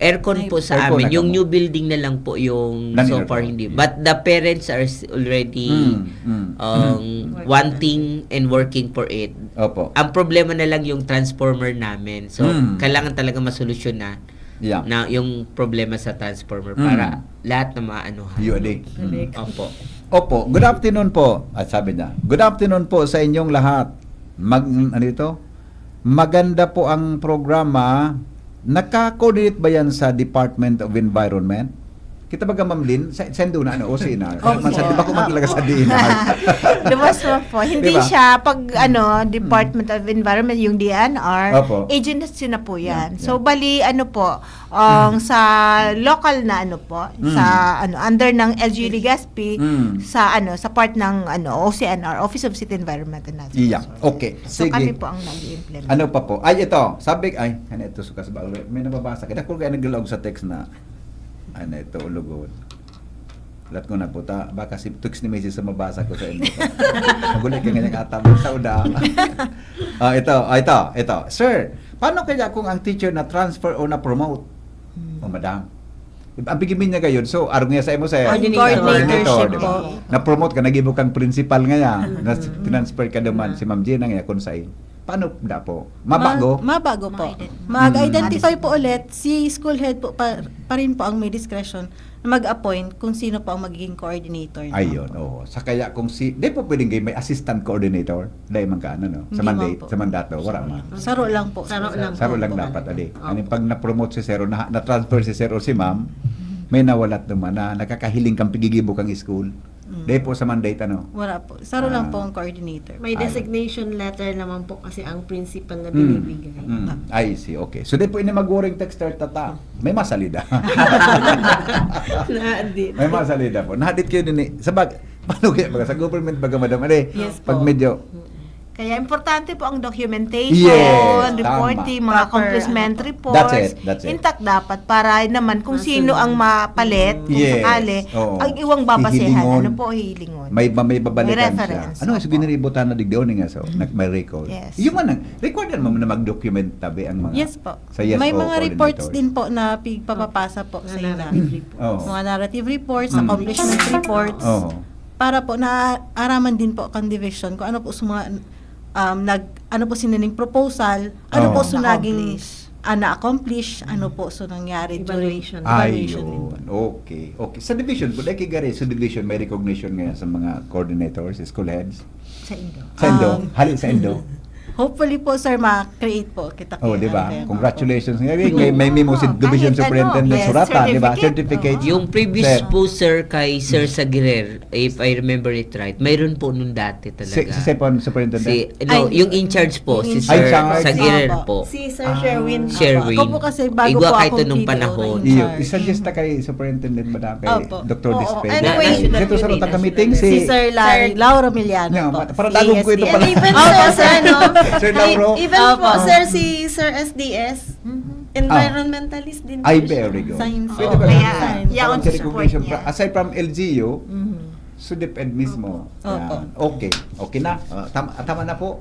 aircon po sa amin. Yung new building na lang po yung so far hindi. But the parents are already wanting and working for it. Opo. Ang problema na lang yung transformer namin. So, kailangan talaga masolusyon na yung problema sa transformer para lahat na maanuhan. Opo. Opo. Good afternoon po. At sabi niya, good afternoon po sa inyong lahat. Maganda po ang programa. Naka-coordinate ba yan sa Department of Environment? Kita ba Ma'am Lynn? Sendo na, o CNR? Di ba kuman talaga sa DNR? Lumas po. Hindi Diba? siya, pag Department of Environment, yung DNR, Opo. agency na po yan. So, bali, sa local na sa under ng LG Legazpi, sa part ng OCNR, Office of City Environment and Natural Resources. Okay. So, Sige. kami po ang nag-i-implement. Ano pa po? Ito. Ito suka sa bago. May nababasa. Kaya kung kaya naglalog sa text na, ito, ulugod. Lahat ko na po, baka si text ni Macy sa mabasa ko sa inyo. Magulit ka ngayong atam sa uda. Ito. Sir, paano kaya kung ang teacher na transfer o na promote? Madam. Ang pigimin niya gayon, so arong niya sa imo sa Coordinatorship diba? Na-promote ka, nag-ibo kang principal nga na transfer ka naman si Ma'am Gina nga kung sa'yo. Paano na po? Mabago? Mabago po. Mag-identify po ulit, si school head po pa rin po ang may discretion na mag-appoint kung sino po ang magiging coordinator. Ayun, oo. Sa kaya kung di po pwedeng may assistant coordinator, dahil man ka, sa mandate, sa mandato, wala man. Saro lang po. Saro lang dapat, adi. Pag na-promote si Sir, na-transfer si Sir o si Ma'am, may nawalat naman na nakakahiling kang pigigibo kang school. Dahil po sa mandate, Wala po. Saro lang po ang coordinator. May designation letter naman po kasi ang principal na binibigay. I see, okay. So, di po ini mag-worring texter tata. May masalida. Nahadit. May masalida po. Nahadit kayo din paano kaya sa government baga madam? Yes pag po. medyo Kaya importante po ang documentation, Yes, reporting, tama. mga accomplishment reports. That's it. Intact dapat para naman kung sino ang mapalit, kung Yes, sakali, oo. ang iwang babasehan. Hihilingon. Ano po hihilingon? may babalikan May siya. reference. Ano nga, so giniributan na digdaw nga so, may record. Yes. Yung man, recordan mo na mag-document tabi ang mga Yes po. sa yes May o mga reports coordinators. din po na papapasa po sa ila. Oo. Mga narrative reports, accomplishment reports. Oo. Para po naaraman din po kang division kung ano po sa mga ano po sinaning proposal, ano po sa naging na-accomplish, ano po so nangyari Evaluation. Evaluation. Okay. Sa division, kung dahil gari, sa division, may recognition ngayon sa mga coordinators, school heads? Sa Indo. Sa Indo? Hali sa Indo? Hopefully po, sir, ma-create po kita. Oh, di ba? Congratulations. May memo si Division Superintendent Surata, di ba? Certificate. Yung previous po, sir, kay Sir Sagirer, if I remember it right, mayroon po nun dati talaga. Si Sepon Superintendent? Yung in charge po, si Sir Sagirer po. Si Sir Sherwin. Sherwin. Ako po kasi bago Igwa po kayo akong nung PDO panahon. Isa-suggest na kay Superintendent Madam, kay Opo. Dr. Dispe. Anyway, Dito sa rotang meeting, Si Sir Laura Miliano Yeah, po. para dagong ko ito pala. Even sir, Sir Lauro. Even po, sir, si Sir SDS, environmentalist din po Ay, siya. very good. Science. Pwede ba Kaya, yan? yaon Parang sa recognition support niya. aside from LGU, SUDEPED mismo. Yan. Okay na. Tama na po.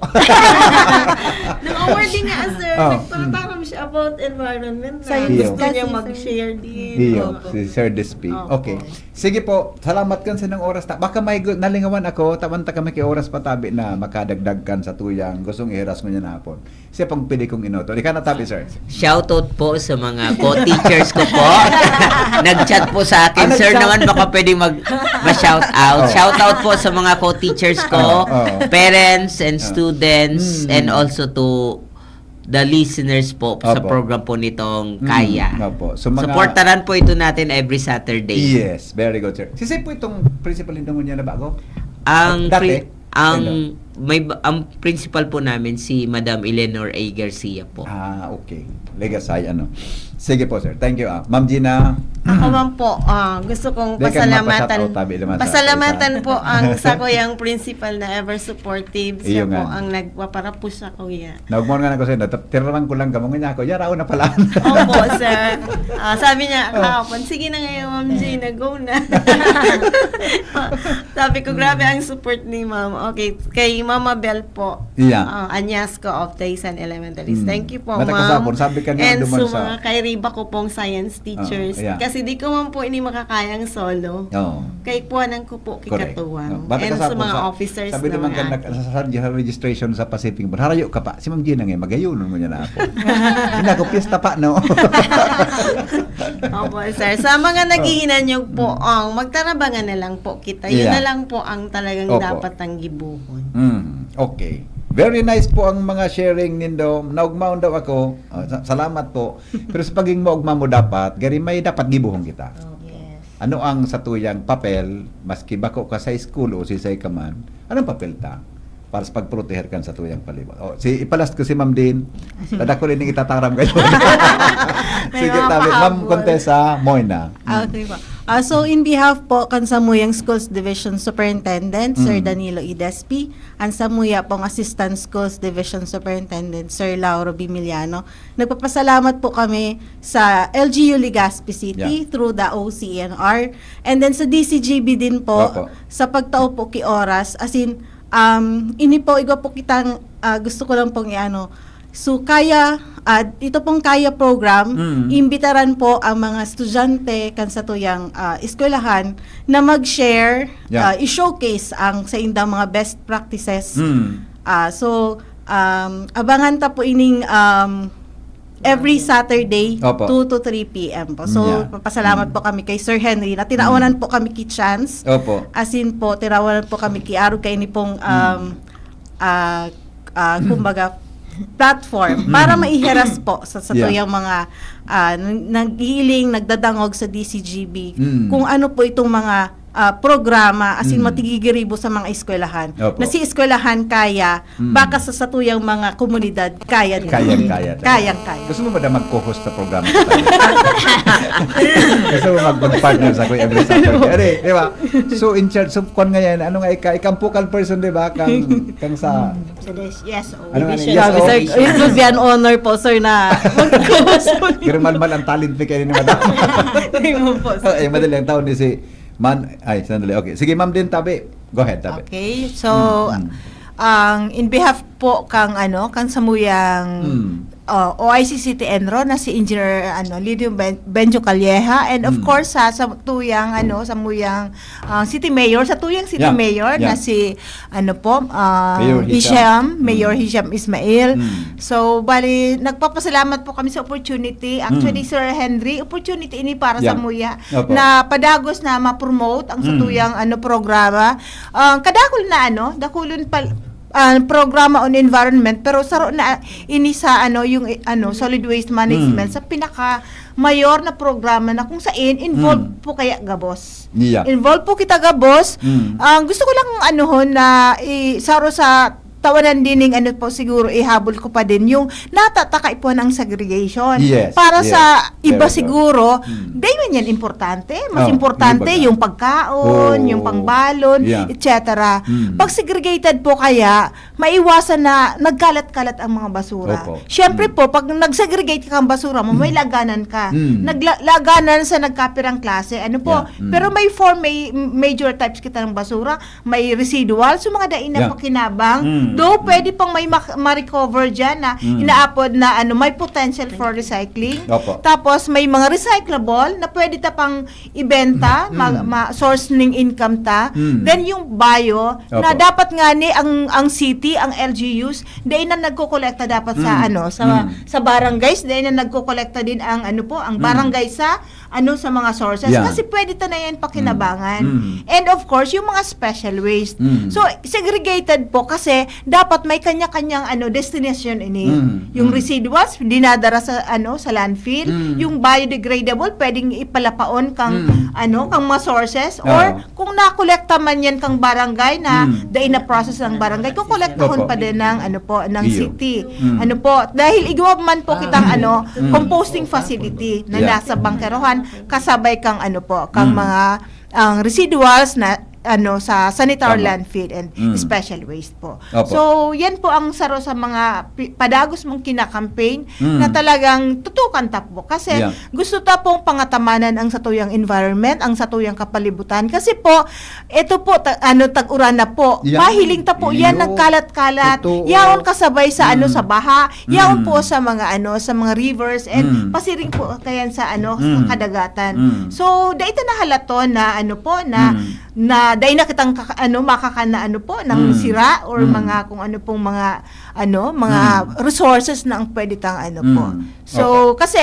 Nung awarding nga, sir, Oh. nagpataram siya about environment. Sa Gusto discuss niya si mag-share din. Iyo, si Sir Despi. Okay. Sige po, salamat kan sa ng oras. Baka may nalingawan ako, tamanta kami kay oras patabi na makadagdag kan sa tuyang gustong ihiras mo niya na hapon. Siya pang pili kong inoto. Di ka natabi, sir. Shoutout po sa mga co-teachers ko po. Nag-chat po sa akin. Sir nag-chat. naman baka pwedeng ma-shoutout. Shoutout po sa mga co-teachers ko, parents and students, and also to the listeners po sa Opo. program po nitong Kaya. Opo. So, mga- Supportaran po ito natin every Saturday. Yes, very good, sir. Si Sir po itong principal din niya na bago? Ang Dati? Ang principal po namin si Madam Eleanor A. Garcia po. Okay. Legasay, Sige po, sir. Thank you. Ma'am Gina. Ako man po, gusto kong pasalamatan po ang sa kuyang principal na ever supportive. Siya po ang nagpaparapus sa kuya. Naugmon nga na ko sa'yo, tiraman ko lang kamong niya ako. Yara, na pala. Opo, sir. Sabi niya, kahapon, sige na ngayon, Ma'am Gina, go na. Sabi ko, grabe ang support ni Ma'am. Okay, kay Mama Bell po, Anyasco of Taysan Elementaries. Thank you po, Ma'am. Sabi ka nga And duman so, mga kairiba ko pong science teachers. Kasi di ko man po ini makakayang solo. Kay puwanan ko po kikatuwang. And sa mga officers sabi naman ka sa registration sa Pacific, harayo ka pa. Si Ma'am Gina ngayon, magayon mo niya na ako. Hindi ako, piyesta pa, no? Opo, sir. Sa mga naghihinanyog po, magtarabangan na lang po kita. Yun na lang po ang talagang dapat ang gibuhon. Okay. Very nice po ang mga sharing nindo. Naugmaon daw ako. Salamat po. Pero sa pagiging maugma mo dapat, gari may dapat gibuhong kita. Ano ang satuyang papel, maski bako ka sa school o si ka man, anong papel ta? Para sa pagproteher kan sa tuyang palibot. Ipalast ko si Ma'am Din. Dadak ko rin yung itataram kayo. Sige, tabi. Ma'am Contessa Moyna. Okay po. So, in behalf po kan Samuyang Schools Division Superintendent, Sir Danilo Idespi, ang Samuya pong Assistant Schools Division Superintendent, Sir Lauro Bimiliano, nagpapasalamat po kami sa LGU Legazpi City through the OCNR, and then sa DCGB din po, sa pagtao po ki oras, as in, ini po, igo po kitang, gusto ko lang pong so kaya, ito pong kaya program, imbitaran po ang mga estudyante kan sa tuyang eskwelahan na mag-share, i-showcase ang sa indang mga best practices. So, abangan ta po ining every Saturday, 2 to 3 p.m. po. So, papasalamat po kami kay Sir Henry na tinaawanan po kami ki Chance. As in po, tinaawanan po kami ki Aro kay ni pong kumbaga platform para maiheras po sa tuyang mga naghiling, nagdadangog sa DCGB kung ano po itong mga programa as in matigigiribo sa mga eskwelahan. Na si eskwelahan kaya, baka sa satuyang mga komunidad kaya din. Kayang-kaya. Gusto mo ba na mag-co-host sa programa? Gusto mo mag-partner sa Kuya every Saturday? Di ba? So, in charge, so, kung ngayon, ano nga, ikampukan person, di ba? Kang sa... Yes, ano nga, sir, it will be an honor po, sir, na mag-co-host. Pero malmal ang talent pa kayo ni Madam. Madali ang taon ni si sandali. Okay. Sige, Ma'am Din, tabi. Go ahead, tabi. Okay. So, in behalf po kang Samuyang OIC City Enro na si Engineer Lidio Benjo Calleja, and of course sa tuyang Samuyang City Mayor, sa tuyang City Mayor na si Mayor Hisham Ismail. So bali nagpapasalamat po kami sa opportunity. Actually Sir Henry, opportunity ini para sa Muya na padagos na ma-promote ang sa tuyang programa. Kadakul na dakulon programa on environment, pero saro na ini sa yung solid waste management sa pinaka mayor na programa na kung saan involved po kaya gabos. Involved po kita gabos. Gusto ko lang na saro sa tawanan din po siguro ihabol ko pa din yung natatakay po ng segregation. Para sa iba siguro, dayon yan importante. Mas importante yung pagkaon, yung pangbalon, etc. Pag segregated po kaya, maiwasan na nagkalat-kalat ang mga basura. Siyempre po, pag nagsegregate ka ang basura mo, may laganan ka. Naglaganan sa nagkapirang klase. Pero may major types kita ng basura. May residual. So mga dain na pakinabang. Though pwede pang may ma-recover dyan na inaapod na may potential for recycling. Tapos may mga recyclable na pwede ta pang ibenta, source ng income ta. Then yung bio na dapat nga ni ang city, ang LGUs, dahil na nagko-kolekta dapat sa barangays, dahil na nagko-kolekta din ang ang barangay sa sa mga sources kasi pwede ta na yan pakinabangan. And of course, yung mga special waste. So segregated po kasi dapat may kanya-kanyang destination ini. Yung residuals dinadara sa sa landfill, yung biodegradable pwedeng ipalapaon kang kang mga sources, or kung nakolekta man yan kang barangay na na process ng barangay, kung kolektahon pa din ng ng city. Dahil igawa man po kitang composting facility na nasa bangkerohan, kasabay kang kang mga residuals na sa sanitary landfill and special waste po. So, yan po ang saro sa mga padagos mong kinakampaign na talagang tutukan ta po. Kasi gusto ta pong pangatamanan ang satuyang environment, ang satuyang kapalibutan. Kasi po, ito po, tag-uran na po. Mahiling ta po, yan nagkalat-kalat. Yaon kasabay sa sa baha. Yaon po sa mga sa mga rivers and pasiring po kayan sa sa kadagatan. So, daita na halaton na na dahil na kitang makakana ng sira or mga kung pong mga resources na ang pwede tang po. So kasi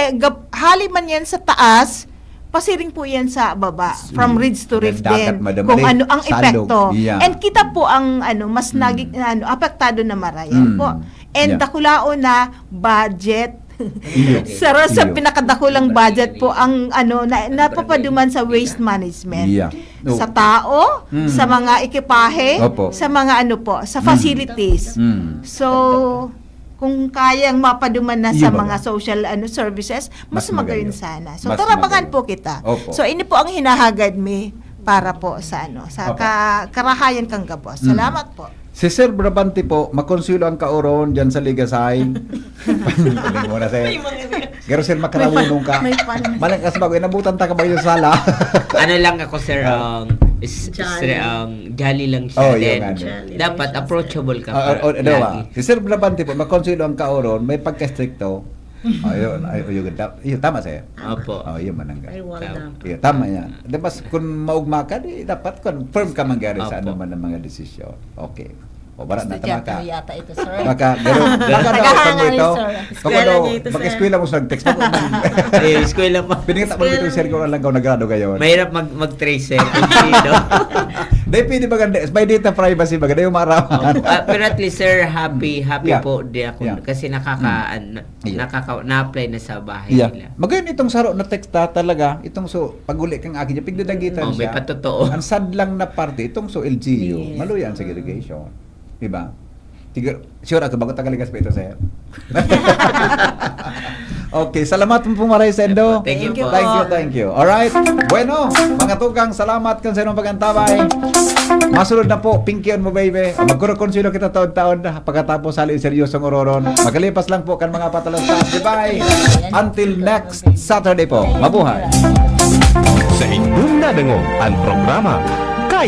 hali man yan sa taas, pasiring po yan sa baba, from ridge to rift din, kung ang epekto. And kita po ang mas naging apektado na marayan po. And dakulao na budget sa pinakadakulang budget po ang napapaduman sa waste management. Sa tao, sa mga ekipahe, sa mga sa facilities. So kung kayang mapaduman na sa mga social services, mas magayon sana. So tarabangan po kita. So ini po ang hinahagad mi para po sa karahayan kang gabos. Salamat po. Si Sir Brabante po, makonsulo ang kauron dyan sa Ligasay. Piling mo na, Sir. Pero Sir, makarawunong ka. Malang kasi bago, inabutan ta ka ba yung sala? Lang ako, Sir, jolly lang siya. Dapat approachable ka. Si Sir Brabante po, makonsulo ang kauron, may pagka-stricto. Ayun, tama sa'yo. Opo. Yun manangga. Ay, well done. Tama yan. Dapat kung maugma ka, dapat confirm ka mangyari sa man ng mga desisyon. Okay. O barat na tama ka. Yata ito, sir. Baka daw ito. Baka daw, mag-eskwela mo sa nag-text mo. Eskwela pa. Piningita mo dito, Sir, kung lang ka nagrado kayo. Mahirap mag-trace, Sir. Dahil pwede ba ganda, by data privacy ba ganda yung maraman. Pero at least, Sir, happy po di ako. Kasi na-apply na sa bahay nila. Magayon itong saro na text talaga, itong pag-uli kang akin niya, pigdadagitan siya. May patotoo. Ang sad lang na parte, itong LGU, maluyan sa irrigation. Diba? Sure ako, bago tagaligas pa ito sa'yo. Okay, salamat po maray Sendo. Thank you po. Thank you. Alright, bueno, mga tukang, salamat kan sa inyong pagantabay. Masunod na po, Pinky on mo baby. Magkuro-konsilo kita taon-taon na pagkatapos halin seryosong ororon. Magkalipas lang po kan mga patalastas. Goodbye. Until next Saturday po. Mabuhay. Sa inyong nadango ang programa